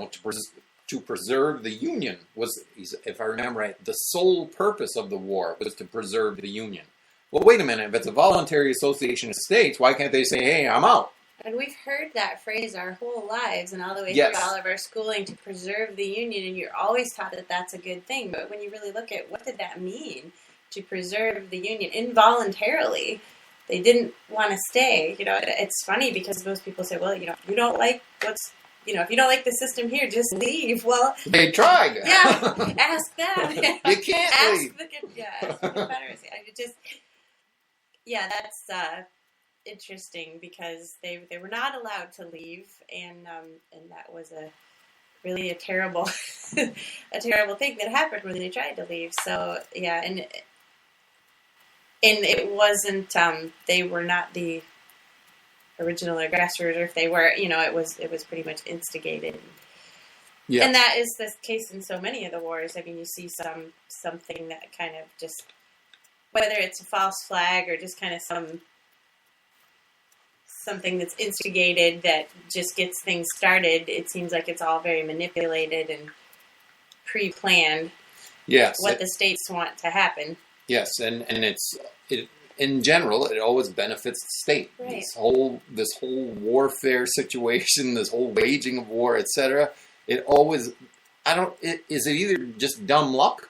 to preserve the Union was, if I remember right, the sole purpose of the war was to preserve the Union. Well, wait a minute. If it's a voluntary association of states, why can't they say, hey, I'm out? And we've heard that phrase our whole lives and all the way through all of our schooling, to preserve the Union, and you're always taught that that's a good thing. But when you really look at what did that mean, to preserve the Union involuntarily, they didn't want to stay. It's funny because most people say, well, if you don't like if you don't like the system here, just leave. Well, they tried. Yeah, ask them. You can't ask leave. Ask the Confederacy. That's interesting because they were not allowed to leave, and that was really a terrible a terrible thing that happened when they tried to leave. So yeah, and it wasn't, they were not the original aggressors, or if they were, it was pretty much instigated. Yeah. And that is the case in so many of the wars. I mean, you see something that kind of just, whether it's a false flag or just kind of something that's instigated that just gets things started, it seems like it's all very manipulated and pre-planned. Yes. What the states want to happen. Yes, and it in general, it always benefits the state. Right. This whole warfare situation, this whole waging of war, etc. It always, is it either just dumb luck,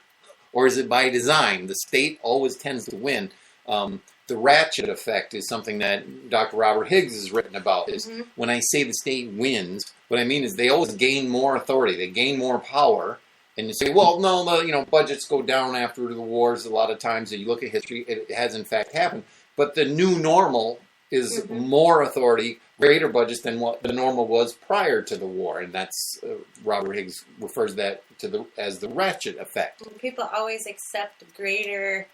or is it by design? The state always tends to win. The ratchet effect is something that Dr. Robert Higgs has written about. Is when I say the state wins, what I mean is they always gain more authority, they gain more power. And you say, well, no, budgets go down after the wars. A lot of times, if you look at history, it has in fact happened. But the new normal is more authority, greater budgets than what the normal was prior to the war, and that's Robert Higgs refers that as the ratchet effect. People always accept greater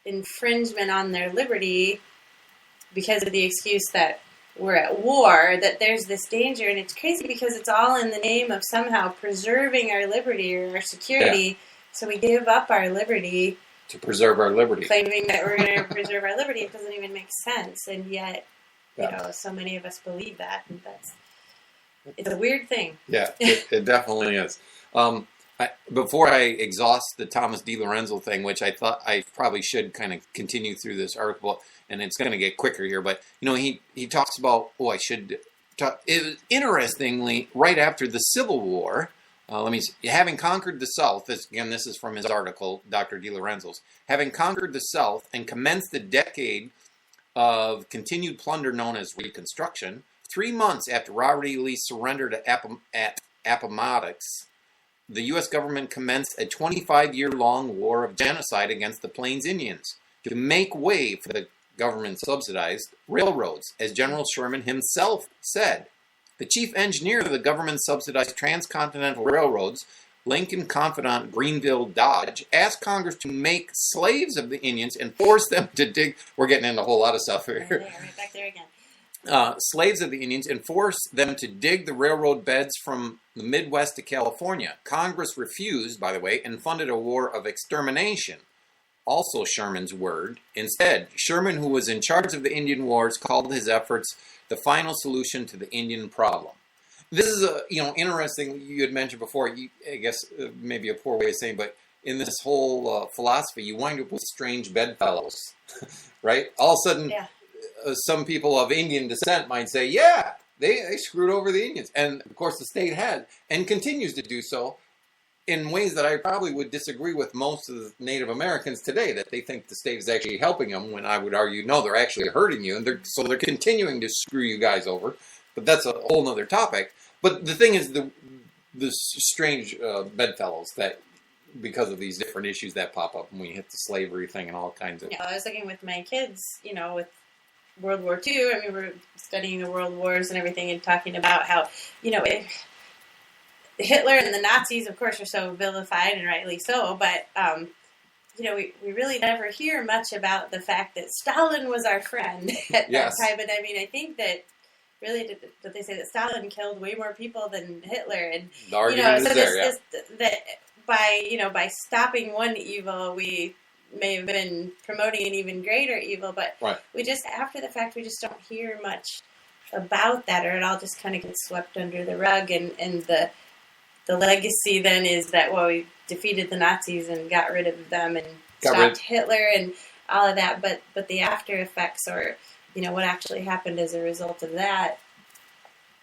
infringement on their liberty because of the excuse that we're at war, that there's this danger, and it's crazy because it's all in the name of somehow preserving our liberty or our security. Yeah. So we give up our liberty to preserve our liberty, claiming that we're going to preserve our liberty. It doesn't even make sense, and yet, so many of us believe that, and it's a weird thing. Yeah, it definitely is. Before I exhaust the Thomas DiLorenzo thing, which I thought I probably should kind of continue through this article, and it's going to get quicker here, but he talks about, I should talk, it was interestingly, right after the Civil War, having conquered the South, this is from his article, Dr. DiLorenzo's, having conquered the South and commenced the decade of continued plunder known as Reconstruction, 3 months after Robert E. Lee surrendered at Appomattox, the U.S. government commenced a 25-year-long war of genocide against the Plains Indians to make way for the government-subsidized railroads, as General Sherman himself said. The chief engineer of the government-subsidized transcontinental railroads, Lincoln confidant Greenville Dodge, asked Congress to make slaves of the Indians and force them to dig. We're getting into a whole lot of stuff here. Yeah, right back there again. Slaves of the Indians and force them to dig the railroad beds from the Midwest to California. Congress refused, by the way, and funded a war of extermination. Also Sherman's word. Instead, Sherman, who was in charge of the Indian Wars, called his efforts the final solution to the Indian problem. This is interesting. You had mentioned before. I guess maybe a poor way of saying, but in this whole philosophy, you wind up with strange bedfellows, right? All of a sudden, some people of Indian descent might say, "Yeah, they screwed over the Indians," and of course, the state had and continues to do so. In ways that I probably would disagree with most of the Native Americans today, that they think the state is actually helping them, when I would argue, no, they're actually hurting you, and they're continuing to screw you guys over. But that's a whole other topic. But the thing is, the strange bedfellows that, because of these different issues that pop up when we hit the slavery thing and all kinds of. I was looking with my kids, with World War II. I mean, we're studying the World Wars and everything, and talking about how, Hitler and the Nazis, of course, are so vilified, and rightly so, but, we really never hear much about the fact that Stalin was our friend at that time. And I mean, I think that really, did they say that Stalin killed way more people than Hitler? And, the argument is there, that by stopping one evil, we may have been promoting an even greater evil, but we just, after the fact, we just don't hear much about that, or it all just kind of gets swept under the rug, and the legacy then is that, we defeated the Nazis and got rid of them and stopped Hitler and all of that, but the after effects, or, what actually happened as a result of that,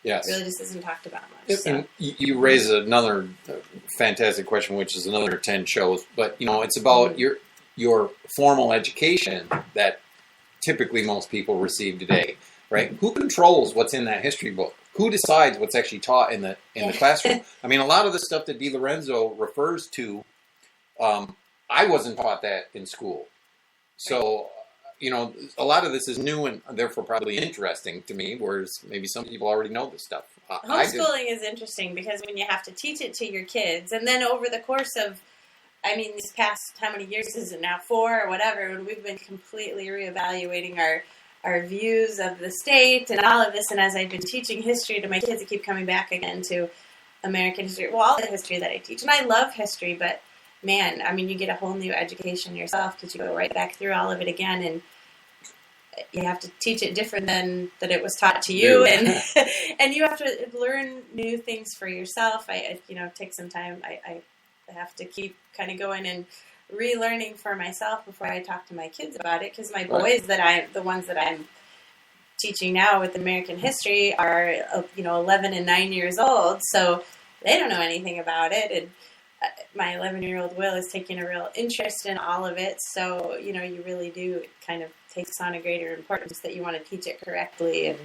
really just isn't talked about much. And you raise another fantastic question, which is another 10 shows, but, it's about your formal education that typically most people receive today, right? Who controls what's in that history book? Who decides what's actually taught in the classroom? I mean, a lot of the stuff that DiLorenzo refers to, I wasn't taught that in school. So, a lot of this is new and therefore probably interesting to me, whereas maybe some people already know this stuff. Homeschooling is interesting because when you have to teach it to your kids, and then over the course of I mean, these past, how many years is it now, 4 or whatever, and we've been completely reevaluating our views of the state and all of this. And as I've been teaching history to my kids, I keep coming back again to American history, well, all the history that I teach. And I love history, but man, I mean, you get a whole new education yourself because you go right back through all of it again, and you have to teach it different than that it was taught to you, and and you have to learn new things for yourself. I take some time. I have to keep kind of going and relearning for myself before I talk to my kids about it, because my boys the ones that I'm teaching now with American history are 11 and 9 years old, so they don't know anything about it, and my 11-year-old Will is taking a real interest in all of it. So you really do, it kind of takes on a greater importance that you want to teach it correctly and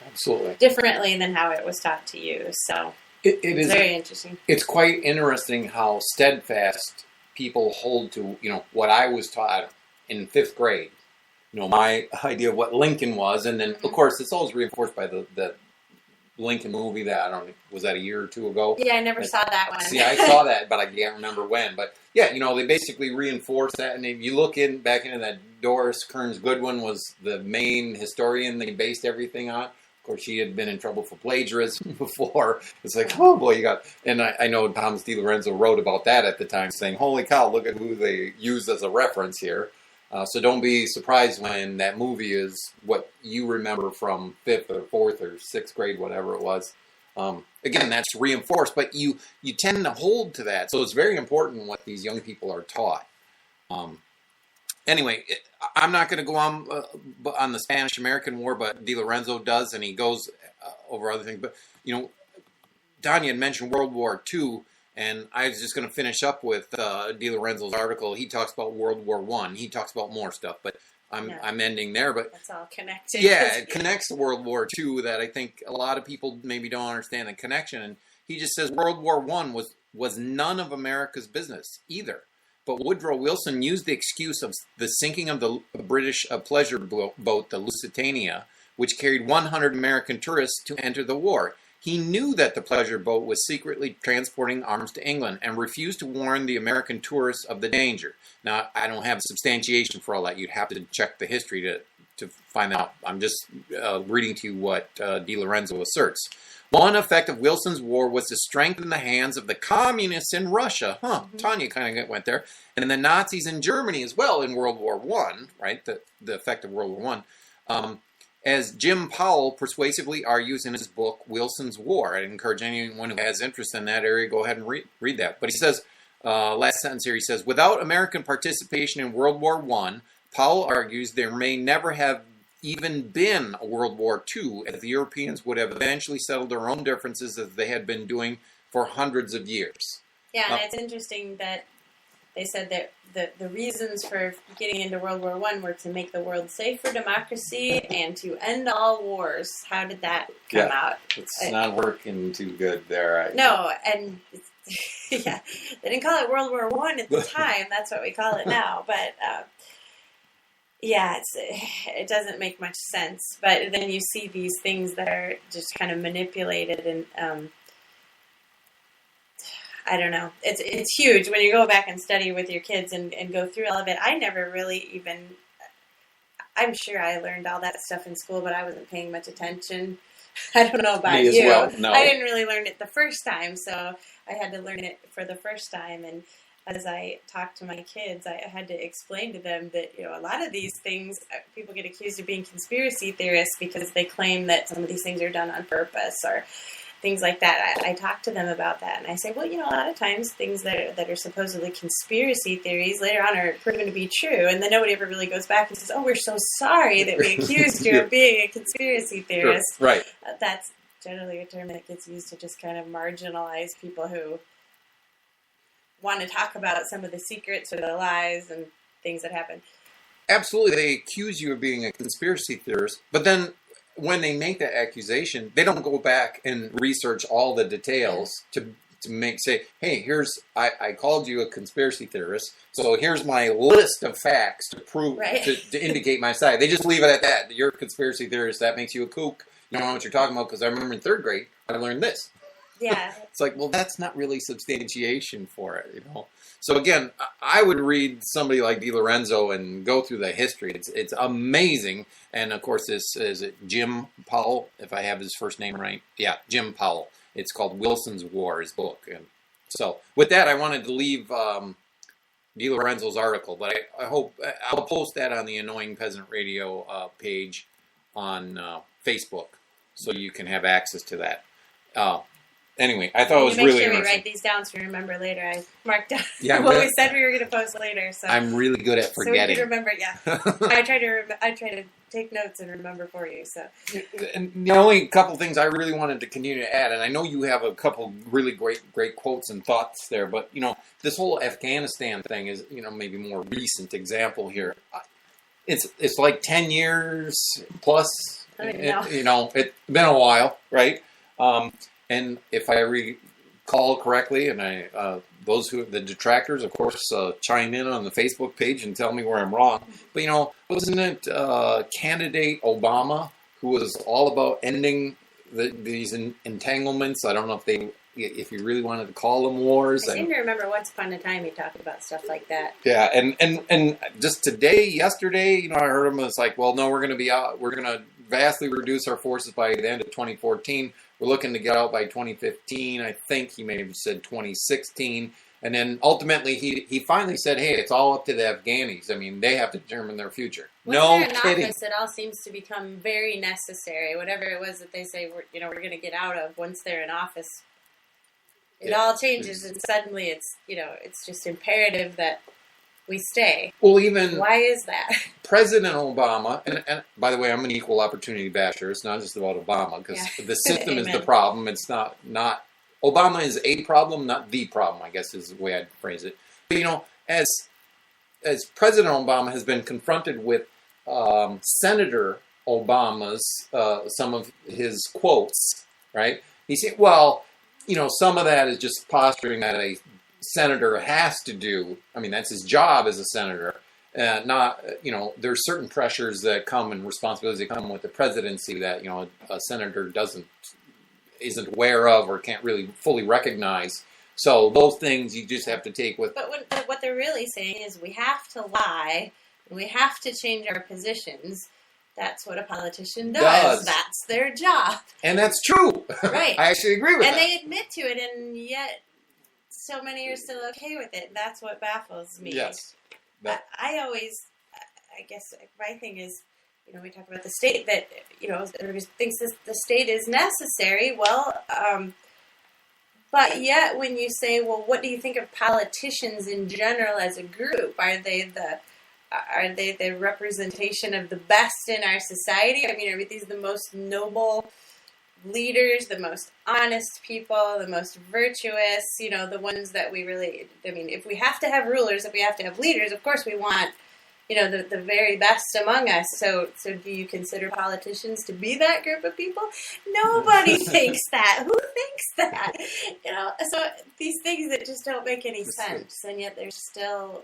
absolutely differently than how it was taught to you. So it's very interesting. It's quite interesting how steadfast people hold to what I was taught in 5th grade. My idea of what Lincoln was, and then of course it's always reinforced by the Lincoln movie that was that a year or 2 ago? Yeah, I never saw that one. See, I saw that, but I can't remember when. But yeah, they basically reinforced that. And if you look back into that, Doris Kearns Goodwin was the main historian they based everything on. Of course, she had been in trouble for plagiarism before. It's like, oh boy, and I know Thomas DiLorenzo wrote about that at the time, saying, holy cow, look at who they used as a reference here. So don't be surprised when that movie is what you remember from 5th or 4th or 6th grade, whatever it was. Again, that's reinforced, but you tend to hold to that. So it's very important what these young people are taught. Anyway, I'm not going to go on the Spanish-American War, but DiLorenzo does, and he goes over other things. But, Tanya had mentioned World War II. And I was just going to finish up with DiLorenzo's article. He talks about World War I. He talks about more stuff, but I'm ending there. But that's all connected. Yeah, it connects to World War II that I think a lot of people maybe don't understand the connection. And he just says World War I was none of America's business either. But Woodrow Wilson used the excuse of the sinking of the British pleasure boat, the Lusitania, which carried 100 American tourists, to enter the war. He knew that the pleasure boat was secretly transporting arms to England and refused to warn the American tourists of the danger. Now, I don't have substantiation for all that. You'd have to check the history to find out. I'm just reading to you what DiLorenzo asserts. One effect of Wilson's war was to strengthen the hands of the communists in Russia. Tanya kind of went there. And the Nazis in Germany as well in World War I, right? The effect of World War I. As Jim Powell persuasively argues in his book, Wilson's War. I'd encourage anyone who has interest in that area, go ahead and read that. But he says, last sentence here, he says, without American participation in World War I, Powell argues there may never have even been a World War II, as the Europeans would have eventually settled their own differences as they had been doing for hundreds of years. Yeah, and it's interesting that they said that the reasons for getting into World War I were to make the world safe for democracy and to end all wars. How did that come out? It's not working too good there. No, and yeah, they didn't call it World War I at the time. That's what we call it now. But yeah, it doesn't make much sense. But then you see these things that are just kind of manipulated and. I don't know. It's huge when you go back and study with your kids and go through all of it. I never really even, I'm sure I learned all that stuff in school, but I wasn't paying much attention. I don't know about you. Well. No. I didn't really learn it the first time, so I had to learn it for the first time. And as I talked to my kids, I had to explain to them that, a lot of these things, people get accused of being conspiracy theorists because they claim that some of these things are done on purpose or things like that. I talk to them about that, and I say, well, a lot of times things that are supposedly conspiracy theories later on are proven to be true, and then nobody ever really goes back and says, oh, we're so sorry that we accused you of being a conspiracy theorist. Sure. Right. That's generally a term that gets used to just kind of marginalize people who want to talk about some of the secrets or the lies and things that happen. Absolutely. They accuse you of being a conspiracy theorist, but then when they make that accusation, they don't go back and research all the details to say, hey, I called you a conspiracy theorist, so here's my list of facts to prove, to indicate my side. They just leave it at that. You're a conspiracy theorist, that makes you a kook. You don't know what you're talking about, because I remember in 3rd grade, I learned this. Yeah. It's like, well, that's not really substantiation for it, So again, I would read somebody like DiLorenzo and go through the history. It's amazing. And of course, this is Jim Powell, if I have his first name right. Yeah, Jim Powell. It's called Wilson's War, his book. And so with that, I wanted to leave DiLorenzo's article, but I hope I'll post that on the Annoying Peasant Radio page on Facebook, so you can have access to that. Anyway, I thought it was really interesting. Make sure we write these down so we remember later. I marked down what we said we were going to post later. So I'm really good at forgetting. So we can remember. Yeah, I try to take notes and remember for you. So, and the only couple things I really wanted to continue to add, and I know you have a couple really great quotes and thoughts there, but this whole Afghanistan thing is maybe more recent example here. It's like 10 years plus. I don't even know. It's been a while, right? And if I recall correctly, and the detractors, of course, chime in on the Facebook page and tell me where I'm wrong. But wasn't it candidate Obama who was all about ending these entanglements? I don't know if you really wanted to call them wars. I seem to remember once upon a time he talked about stuff like that. Yeah, and just yesterday, I heard him. It's like, well, no, we're going to be out. We're going to vastly reduce our forces by the end of 2014. We're looking to get out by 2015. I think he may have said 2016. And then ultimately he finally said, hey, it's all up to the Afghanis. I mean, they have to determine their future. Once no they're in kidding. Office, it all seems to become very necessary. Whatever it was that they say we're going to get out of once they're in office, it all changes, and suddenly it's just imperative that we stay. Well, even why is that? President Obama, and by the way, I'm an equal opportunity basher. It's not just about Obama, because the system is the problem. It's not Obama is a problem, not the problem, I guess is the way I'd phrase it. But as President Obama has been confronted with Senator Obama's some of his quotes, right? He said, well, some of that is just posturing that a senator has to do. I mean, that's his job as a senator. There's certain pressures that come and responsibilities that come with the presidency that, a senator isn't aware of or can't really fully recognize. So those things you just have to take with. But what they're really saying is we have to lie, and we have to change our positions. That's what a politician does. That's their job. And that's true. Right. I actually agree with that. And that. they admit to it, and yet so many are still okay with it. That's what baffles me. Yes. I guess my thing is, we talk about the state that, everybody thinks the state is necessary. Well, but yet when you say, well, what do you think of politicians in general as a group? Are they the representation of the best in our society? I mean, are these the most noble leaders, the most honest people, the most virtuous, the ones that we really, if we have to have rulers, if we have to have leaders, of course we want, the very best among us. So do you consider politicians to be that group of people? Nobody thinks that. Who thinks that? So these things that just don't make any sense, and yet there's still,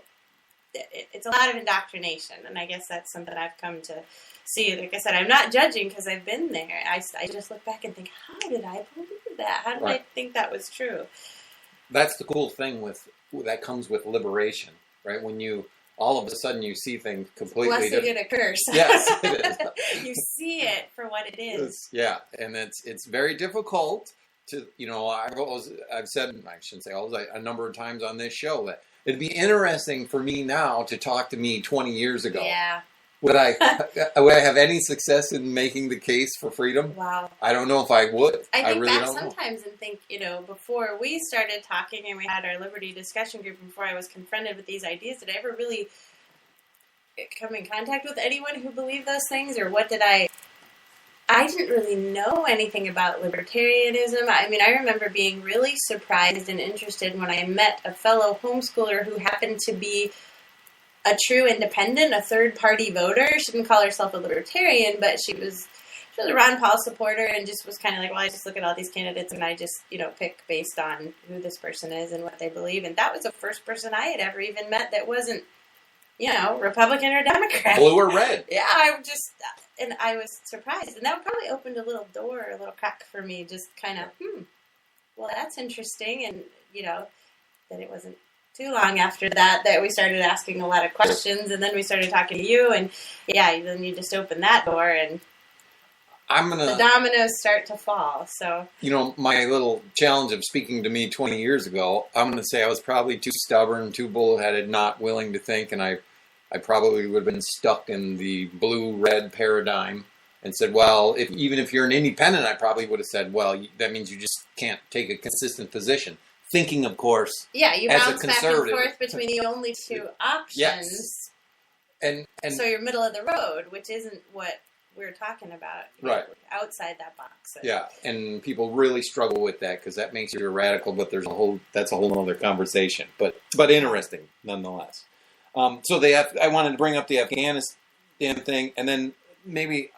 it's a lot of indoctrination, and I guess that's something I've come to see. Like I said, I'm not judging because I've been there. I just look back and think, how did I believe that? How did I think that was true? That's the cool thing that comes with liberation, right? When you all of a sudden you see things completely different. Blessing and a curse. Yes, it is. You see it for what it is. Yeah, and it's very difficult to, I've said, I shouldn't say always, a number of times on this show that it'd be interesting for me now to talk to me 20 years ago. Yeah. Would I have any success in making the case for freedom? Wow. I don't know if I would. I think really back don't sometimes and think, before we started talking and we had our Liberty discussion group, before I was confronted with these ideas, did I ever really come in contact with anyone who believed those things? Or what did I didn't really know anything about libertarianism. I mean, I remember being really surprised and interested when I met a fellow homeschooler who happened to be a true independent, a third-party voter. She didn't call herself a libertarian, but she was a Ron Paul supporter and just was kind of like, well, I just look at all these candidates and I just, pick based on who this person is and what they believe. And that was the first person I had ever even met that wasn't, Republican or Democrat. Blue or red. Yeah, I was surprised. And that probably opened a little door, a little crack for me, just kind of, well, that's interesting. And, then it wasn't too long after that we started asking a lot of questions, and then we started talking to you, and then you just open that door, and the dominoes start to fall. So, my little challenge of speaking to me 20 years ago, I'm going to say I was probably too stubborn, too bullheaded, not willing to think, and I probably would have been stuck in the blue-red paradigm and said, well, even if you're an independent, I probably would have said, well, that means you just can't take a consistent position. Thinking, of course, you as bounce a back and conservative. forth between the only two options. Yes. And so you're middle of the road, which isn't what we're talking about. Right. Outside that box. Yeah, and people really struggle with that because that makes you a radical, but that's a whole other conversation. But interesting, nonetheless. So I wanted to bring up the Afghanistan thing, and then maybe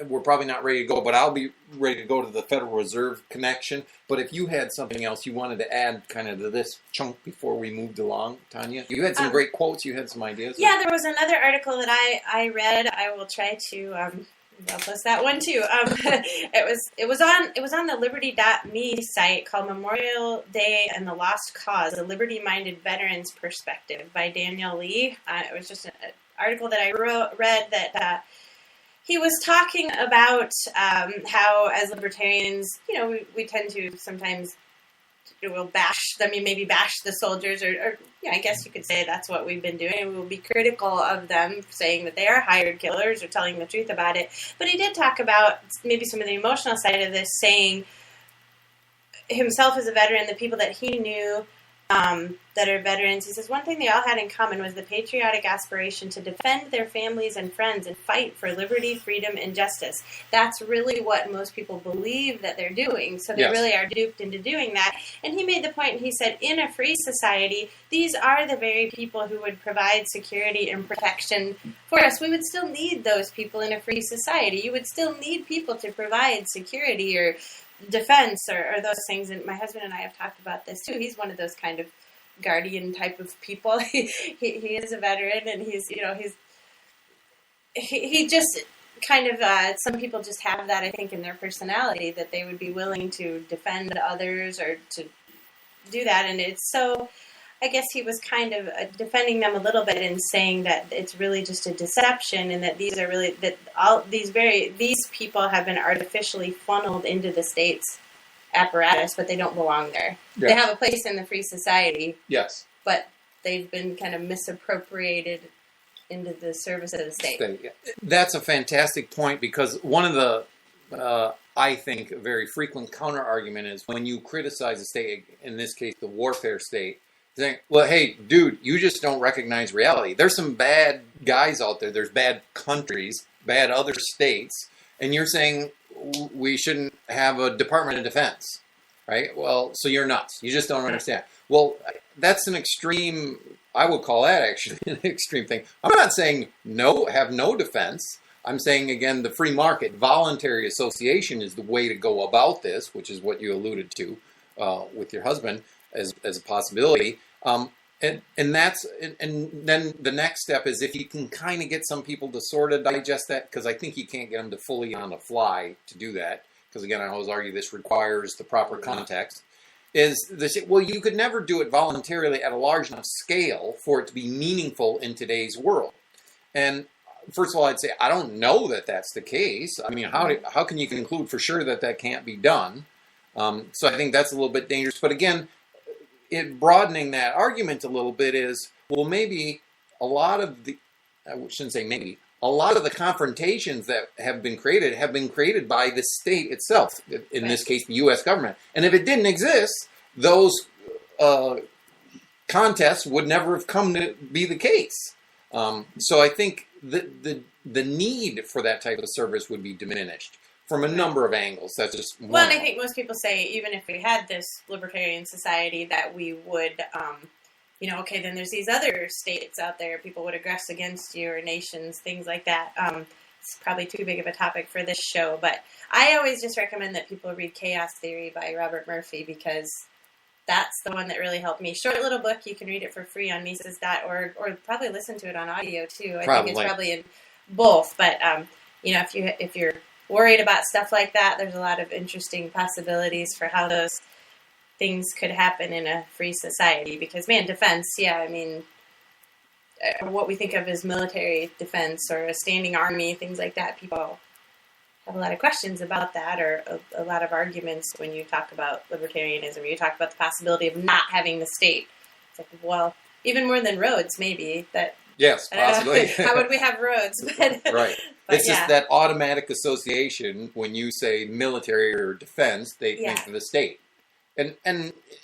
we're probably not ready to go, but I'll be ready to go to the Federal Reserve connection. But if you had something else you wanted to add kind of to this chunk before we moved along, Tanya, you had some great quotes. You had some ideas. Yeah, there was another article that I read. I will try to I'll post that one too. It was on the liberty.me site called Memorial Day and the Lost Cause: A Liberty-Minded Veteran's Perspective by Daniel Lee. It was just an article that I read that he was talking about how, as libertarians, we tend to sometimes bash the soldiers, or I guess you could say that's what we've been doing. We will be critical of them, saying that they are hired killers or telling the truth about it. But he did talk about maybe some of the emotional side of this, saying himself as a veteran, the people that he knew that are veterans, he says one thing they all had in common was the patriotic aspiration to defend their families and friends and fight for liberty, freedom, and justice. That's really what most people believe that they're doing. So they really are duped into doing that. And he made the point, he said, in a free society, these are the very people who would provide security and protection for us. We would still need those people in a free society. You would still need people to provide security or defense or those things. And my husband and I have talked about this too. He's one of those kind of guardian type of people. He is a veteran, and he just kind of some people just have that, I think, in their personality, that they would be willing to defend others or to do that. And it's so, I guess he was kind of defending them a little bit and saying that it's really just a deception, and that these are really, that all these people have been artificially funneled into the state's apparatus, but they don't belong there. Yeah. They have a place in the free society. Yes. But they've been kind of misappropriated into the service of the state. That's a fantastic point, because one of the, I think, a very frequent counter-argument is when you criticize the state, in this case the warfare state, saying, well, hey, dude, you just don't recognize reality. There's some bad guys out there. There's bad countries, bad other states, and you're saying we shouldn't have a Department of Defense, right? Well, so you're nuts. You just don't understand. Well, that's an extreme, I would call that actually an extreme thing. I'm not saying have no defense. I'm saying, again, the free market, voluntary association is the way to go about this, which is what you alluded to with your husband as a possibility. And then the next step is if you can kind of get some people to sort of digest that, because I think you can't get them to fully on the fly to do that, because again, I always argue this requires the proper context, is this, well, you could never do it voluntarily at a large enough scale for it to be meaningful in today's world. And first of all, I'd say I don't know that that's the case. I mean, how can you conclude for sure that can't be done? So I think that's a little bit dangerous. But again, broadening that argument a little bit is, well, maybe a lot of the, I shouldn't say maybe, a lot of the confrontations that have been created by the state itself, in this case, the U.S. government. And if it didn't exist, those contests would never have come to be the case. So I think the need for that type of service would be diminished from a number of angles. That's just one. Well, and I think most people say, even if we had this libertarian society, that we would, okay, then there's these other states out there, people would aggress against you, or nations, things like that. It's probably too big of a topic for this show, but I always just recommend that people read Chaos Theory by Robert Murphy, because that's the one that really helped me. Short little book. You can read it for free on Mises.org, or probably listen to it on audio too. I think it's probably in both. But if you're worried about stuff like that, there's a lot of interesting possibilities for how those things could happen in a free society. Because, man, defense, yeah, I mean, what we think of as military defense or a standing army, things like that, people have a lot of questions about that, or a lot of arguments when you talk about libertarianism. You talk about the possibility of not having the state. It's like, well, even more than roads, maybe. That Yes, possibly. How would we have roads? But, right. But it's just that automatic association when you say military or defense, they think of the state. And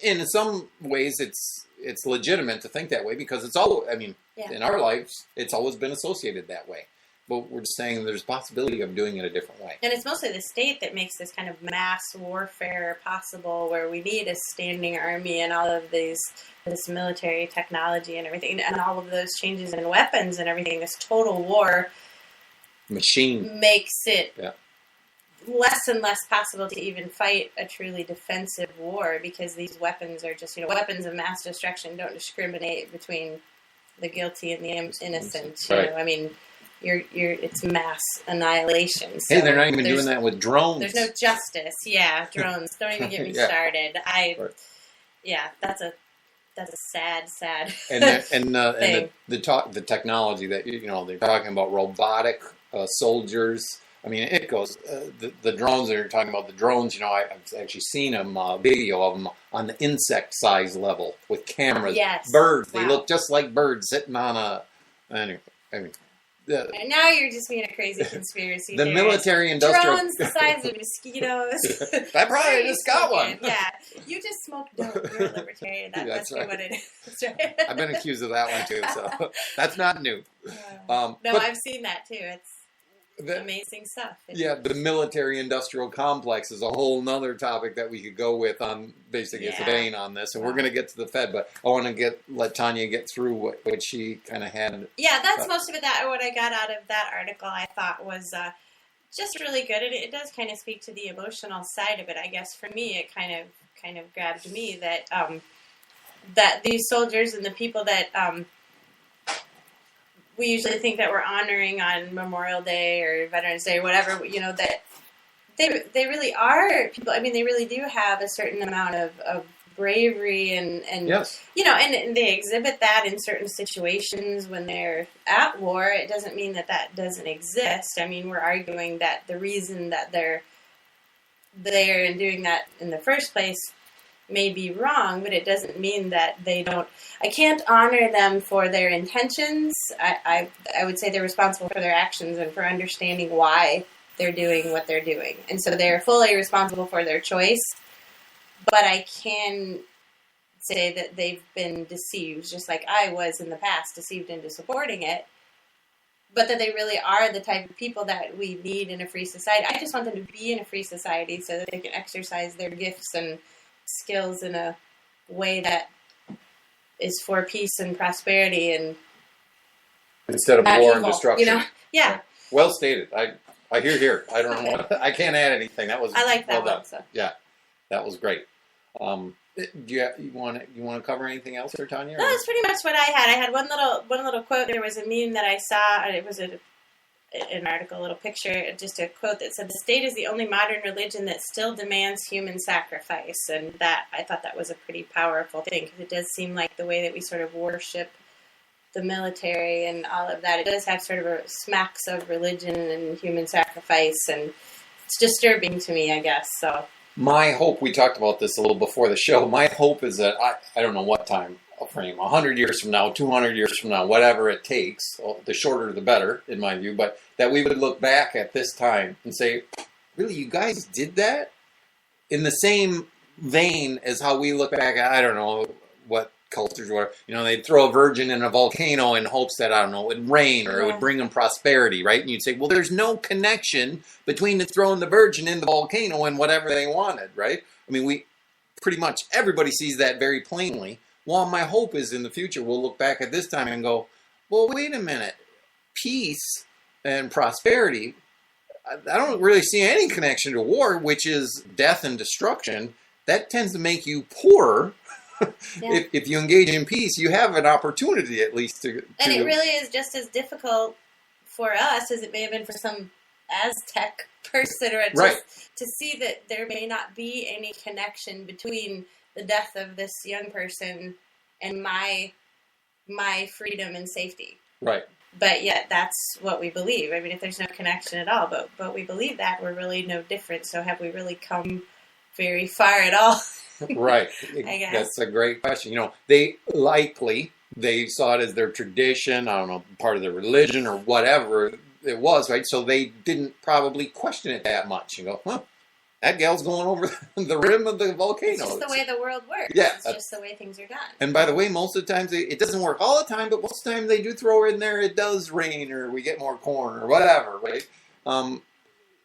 in some ways it's legitimate to think that way because it's all, I mean, in our lives, it's always been associated that way. But we're just saying there's a possibility of doing it a different way. And it's mostly the state that makes this kind of mass warfare possible, where we need a standing army and all of this military technology and everything, and all of those changes in weapons and everything. This total war machine makes it less and less possible to even fight a truly defensive war, because these weapons are just, weapons of mass destruction don't discriminate between the guilty and the innocent. You know, I mean, it's mass annihilation. So hey, they're not even doing that with drones. There's no justice. Yeah, drones. Don't even get me started. That's a sad and thing. And the technology that they're talking about, robotic soldiers. I mean, it goes the drones. They're talking about the drones. I've actually seen video of them on the insect size level with cameras. Yes. Birds. Wow. They look just like birds sitting on a. Anyway, I mean. And now you're just being a crazy conspiracy The theorist. military industrial drones the size of mosquitoes. I probably just got one. Yeah, you just smoked dope. You're a libertarian. That's right. What it is. Right? I've been accused of that one too, so that's not new. No, I've seen that too. It's amazing stuff. The military industrial complex is a whole nother topic that we could go with on basically its vein on this, and we're going to get to the Fed, but I want to let Tanya get through what she kind of had. Yeah, that's most of it. What I got out of that article, I thought was just really good. It does kind of speak to the emotional side of it. I guess for me, it kind of grabbed me that that these soldiers and the people that we usually think that we're honoring on Memorial Day or Veterans Day or whatever, that they really are people. I mean, they really do have a certain amount of bravery and yes. And they exhibit that in certain situations when they're at war. It doesn't mean that doesn't exist. I mean, we're arguing that the reason that they're there and doing that in the first place may be wrong, but it doesn't mean that they don't. I can't honor them for their intentions. I would say they're responsible for their actions and for understanding why they're doing what they're doing. And so they're fully responsible for their choice, but I can say that they've been deceived, just like I was in the past, deceived into supporting it, but that they really are the type of people that we need in a free society. I just want them to be in a free society so that they can exercise their gifts and skills in a way that is for peace and prosperity and instead of war and destruction. Yeah. Well stated. I hear here. I don't know what, I can't add anything. That was I like that well one. So. Yeah, that was great. Do you want to cover anything else, there, Tanya? No, that's pretty much what I had. I had one little quote. There was a meme that I saw, and it was an article, a little picture, just a quote that said, "The state is the only modern religion that still demands human sacrifice." And that, I thought that was a pretty powerful thing, because it does seem like the way that we sort of worship the military and all of that, it does have sort of a smacks of religion and human sacrifice, and it's disturbing to me, I guess. So my hope, we talked about this a little before the show, my hope is that, I don't know what time frame, 100 years from now, 200 years from now, whatever it takes, the shorter the better, in my view, but that we would look back at this time and say, really, you guys did that? In the same vein as how we look back at, I don't know what cultures were, they'd throw a virgin in a volcano in hopes that, I don't know, it would rain or it would bring them prosperity, right? And you'd say, well, there's no connection between the throwing the virgin in the volcano and whatever they wanted, right? I mean, we pretty much, everybody sees that very plainly. Well, my hope is in the future we'll look back at this time and go, well, wait a minute, peace and prosperity, I don't really see any connection to war, which is death and destruction. That tends to make you poorer. Yeah. If you engage in peace, you have an opportunity at least to... And it really is just as difficult for us as it may have been for some Aztec person, or to see that there may not be any connection between the death of this young person and my freedom and safety. Right. But yet that's what we believe. I mean, if there's no connection at all, but we believe that, we're really no different. So have we really come very far at all? Right. I guess. That's a great question. They saw it as their tradition, I don't know, part of their religion or whatever it was, right? So they didn't probably question it that much and go, that gal's going over the rim of the volcano. It's just the way the world works. Yeah. It's just the way things are done. And by the way, most of the times, it doesn't work all the time, but most of the time they do throw in there, it does rain or we get more corn or whatever, right?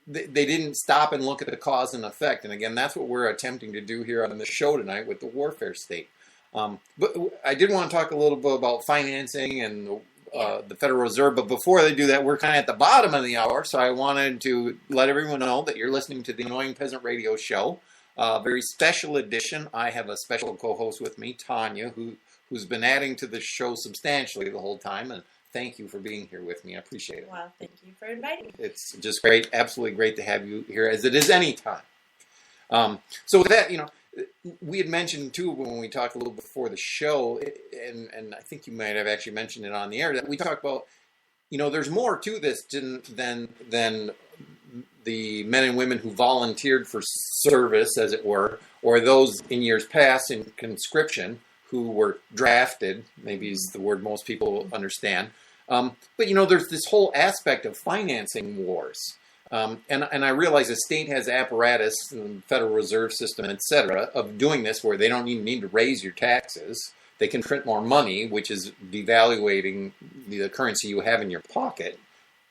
They didn't stop and look at the cause and effect. And again, that's what we're attempting to do here on the show tonight with the warfare state. But I did want to talk a little bit about financing and the Federal Reserve. But before they do that, we're kind of at the bottom of the hour. So I wanted to let everyone know that you're listening to the Annoying Peasant Radio Show. Very special edition. I have a special co-host with me, Tanya, who's been adding to the show substantially the whole time. And thank you for being here with me. I appreciate it. Well, thank you for inviting me. It's just great, absolutely great to have you here, as it is any time. So with that, we had mentioned too when we talked a little before the show, and I think you might have actually mentioned it on the air, that we talked about, there's more to this than the men and women who volunteered for service, as it were, or those in years past in conscription who were drafted, maybe is the word most people understand. But there's this whole aspect of financing wars. And I realize the state has apparatus, and Federal Reserve System, etc., of doing this where they don't even need to raise your taxes. They can print more money, which is devaluating the currency you have in your pocket.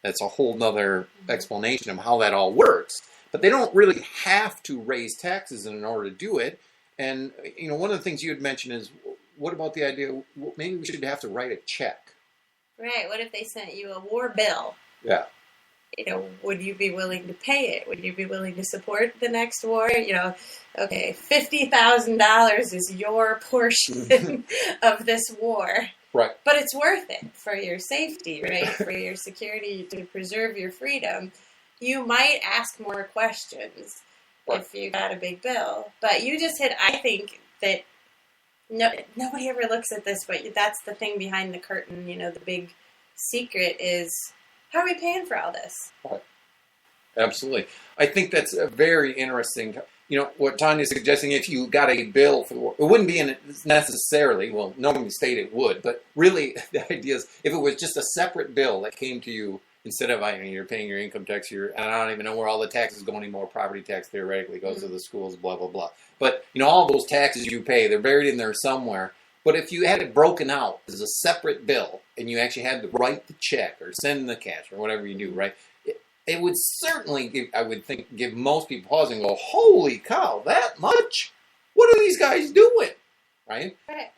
That's a whole nother explanation of how that all works. But they don't really have to raise taxes in order to do it. And, one of the things you had mentioned is, what about the idea, maybe we should have to write a check? Right. What if they sent you a war bill? Yeah. Would you be willing to pay it? Would you be willing to support the next war? Okay, $50,000 is your portion of this war. Right. But it's worth it for your safety, right? For your security, to preserve your freedom. You might ask more questions if you got a big bill. But you just hit, I think that nobody ever looks at this, but that's the thing behind the curtain. The big secret is, how are we paying for all this? Right. Absolutely. I think that's a very interesting. What Tanya's suggesting, if you got a bill for the war, it wouldn't be necessarily, well, knowing the state it would, but really the idea is if it was just a separate bill that came to you instead of, you're paying your income tax, and I don't even know where all the taxes go anymore, property tax theoretically goes to the schools, blah, blah, blah. But, all those taxes you pay, they're buried in there somewhere. But if you had it broken out as a separate bill and you actually had to write the check or send the cash or whatever you do, right, it would certainly, give most people pause and go, holy cow, that much? What are these guys doing? Right? Right.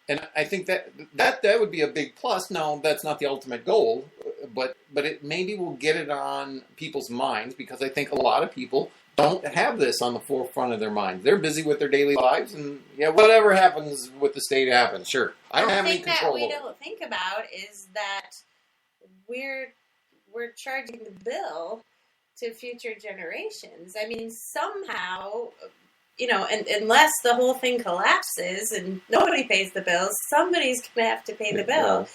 And I think that would be a big plus. Now, that's not the ultimate goal, but it maybe will get it on people's minds, because I think a lot of people don't have this on the forefront of their minds. They're busy with their daily lives, and whatever happens with the state happens. Sure, I don't have any control. The thing that we don't think about is that we're charging the bill to future generations. I mean, somehow, and unless the whole thing collapses and nobody pays the bills, somebody's going to have to pay the bill.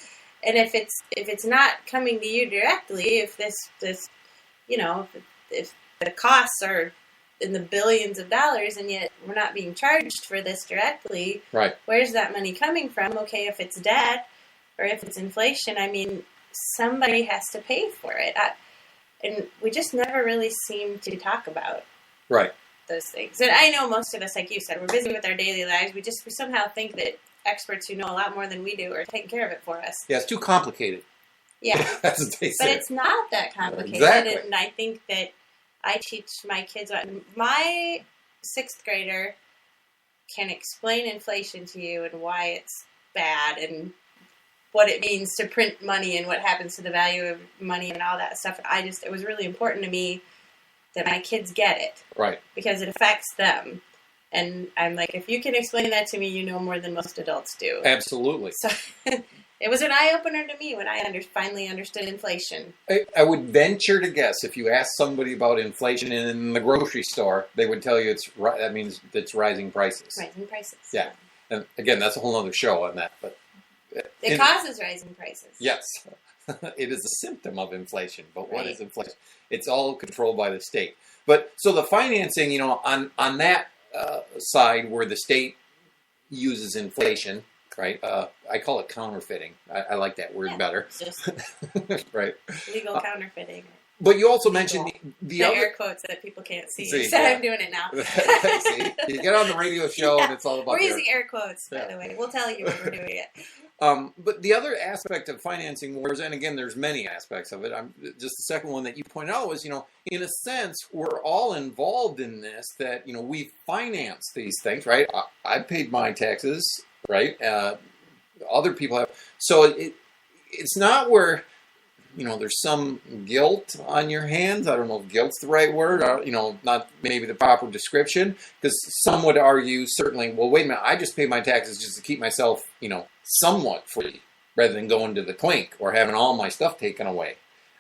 Yeah. And if it's not coming to you directly, if if the costs are in the billions of dollars, and yet we're not being charged for this directly. Right. Where's that money coming from? Okay, if it's debt or if it's inflation, somebody has to pay for it. And we just never really seem to talk about those things. And I know most of us, like you said, we're busy with our daily lives. We somehow think that experts who know a lot more than we do are taking care of it for us. Yeah, it's too complicated. Yeah. That's what they say. But it's not that complicated. Exactly. And I think that I teach my kids, my 6th grader can explain inflation to you and why it's bad and what it means to print money and what happens to the value of money and all that stuff. It was really important to me that my kids get it. Right. Because it affects them. And I'm like, if you can explain that to me, you know more than most adults do. Absolutely. So it was an eye-opener to me when I finally understood inflation. I would venture to guess if you ask somebody about inflation in the grocery store, they would tell you that means it's rising prices. Rising prices. Yeah. And again, that's a whole other show on that. But it causes rising prices. Yes. It is a symptom of inflation. But what Right. is inflation? It's all controlled by the state. But so the financing, on that side where the state uses inflation, right? I call it counterfeiting. I like that word better. Just right. legal counterfeiting. But you also mentioned the other air quotes that people can't see. See, So yeah. I'm doing it now. See, you get on the radio show and it's all about We're the using air quotes, by the way. We'll tell you when we're doing it. But the other aspect of financing wars, and again, there's many aspects of it. Just the second one that you pointed out was, in a sense, we're all involved in this. That we finance these things, right? I paid my taxes, right? Other people have, so it's not where there's some guilt on your hands. I don't know if guilt's the right word, or, not maybe the proper description, because some would argue certainly, well, wait a minute, I just pay my taxes just to keep myself, somewhat free, rather than going to the clink or having all my stuff taken away.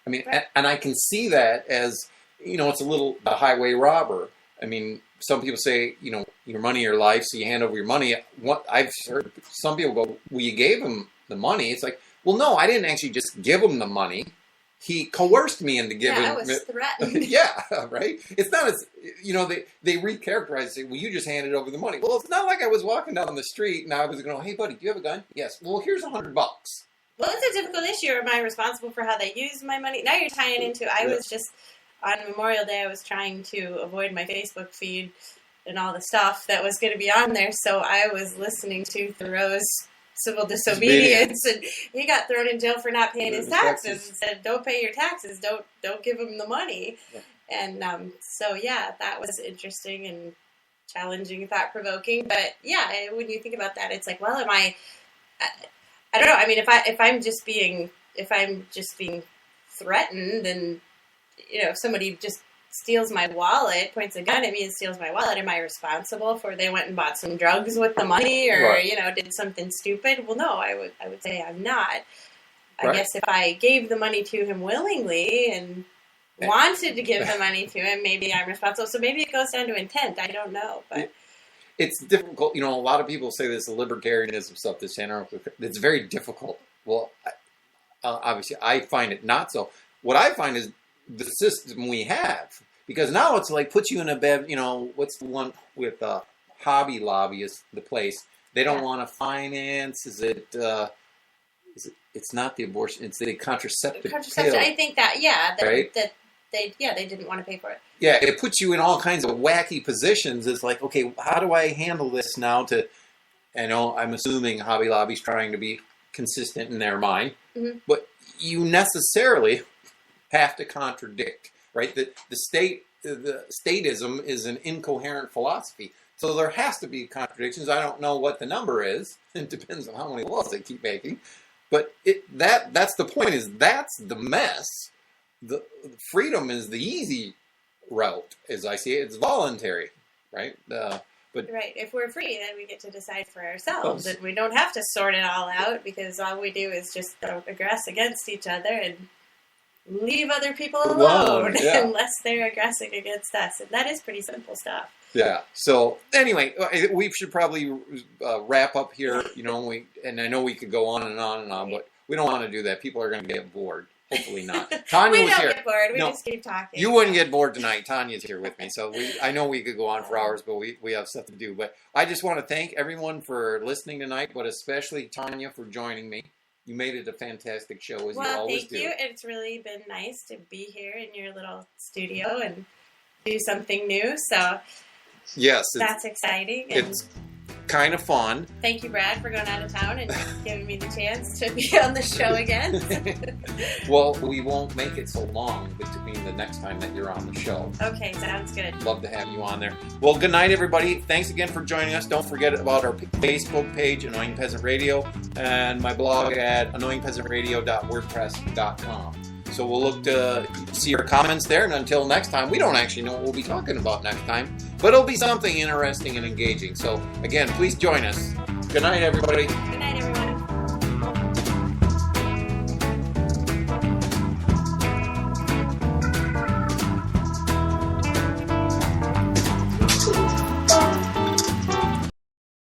I mean, Right. and I can see that as, it's a little the highway robber. I mean, some people say, your money, your life, so you hand over your money. What I've heard some people go, well, you gave him the money. It's like, well, no, I didn't actually just give him the money. He coerced me into giving. Yeah, I was threatened. Yeah, right. It's not as they recharacterize and say, well, you just handed over the money. Well, it's not like I was walking down the street and I was going, hey, buddy, do you have a gun? Yes. Well, here's $100. Well, it's a difficult issue. Am I responsible for how they use my money? Now you're tying into, I was just, on Memorial Day, I was trying to avoid my Facebook feed and all the stuff that was going to be on there. So I was listening to Thoreau's civil disobedience, and he got thrown in jail for not paying his taxes and said, don't pay your taxes, don't give him the money. Yeah. And so that was interesting and challenging, thought-provoking. But yeah, when you think about that, it's like, well, I don't know. I mean, if I'm just being threatened, and if somebody just steals my wallet, points a gun at me and steals my wallet, am I responsible for they went and bought some drugs with the money, or Right. did something stupid? Well, no, I would say I'm not. I Right. guess if I gave the money to him willingly and wanted to give the money to him, maybe I'm responsible. So maybe it goes down to intent. I don't know, but It's difficult. A lot of people say this libertarianism stuff, this anarchism. It's very difficult. Well, obviously, I find it not so. What I find is the system we have, because now it's like puts you in a bed. What's the one with Hobby Lobby is the place they don't want to finance. Is it? It's not the abortion. It's the contraceptive pill. I think that Right? that they didn't want to pay for it. Yeah, it puts you in all kinds of wacky positions. It's like, okay, how do I handle this now? I'm assuming Hobby Lobby's trying to be consistent in their mind, Mm-hmm. but you necessarily have to contradict, right? The statism is an incoherent philosophy, so there has to be contradictions. I don't know what the number is. It depends on how many laws they keep making, but that's the point. Is that's the mess. The freedom is the easy route, as I see it. It's voluntary, right? Right. If we're free, then we get to decide for ourselves, and we don't have to sort it all out, because all we do is just aggress against each other and leave other people alone unless they're aggressing against us. And that is pretty simple stuff. Yeah. So anyway, we should probably wrap up here. And I know we could go on and on and on, but we don't want to do that. People are going to get bored. Hopefully not. Tanya We was don't here. get bored. We No, just keep talking. you wouldn't get bored tonight. Tanya's here with me. So I know we could go on for hours, but we have stuff to do. But I just want to thank everyone for listening tonight, but especially Tanya for joining me. You made it a fantastic show, as you always do. Thank you. It's really been nice to be here in your little studio and do something new. So Yes. that's exciting. And It's kind of fun. thank you, Brad, for going out of town and giving me the chance to be on the show again. Well, we won't make it so long between the next time that you're on the show. Okay, sounds good. Love to have you on there. Well, good night, everybody. Thanks again for joining us. Don't forget about our Facebook page, Annoying Peasant Radio, and my blog at annoyingpeasantradio.wordpress.com. So we'll look to see your comments there. And until next time, we don't actually know what we'll be talking about next time, but it'll be something interesting and engaging. So again, please join us. Good night, everybody. Good night.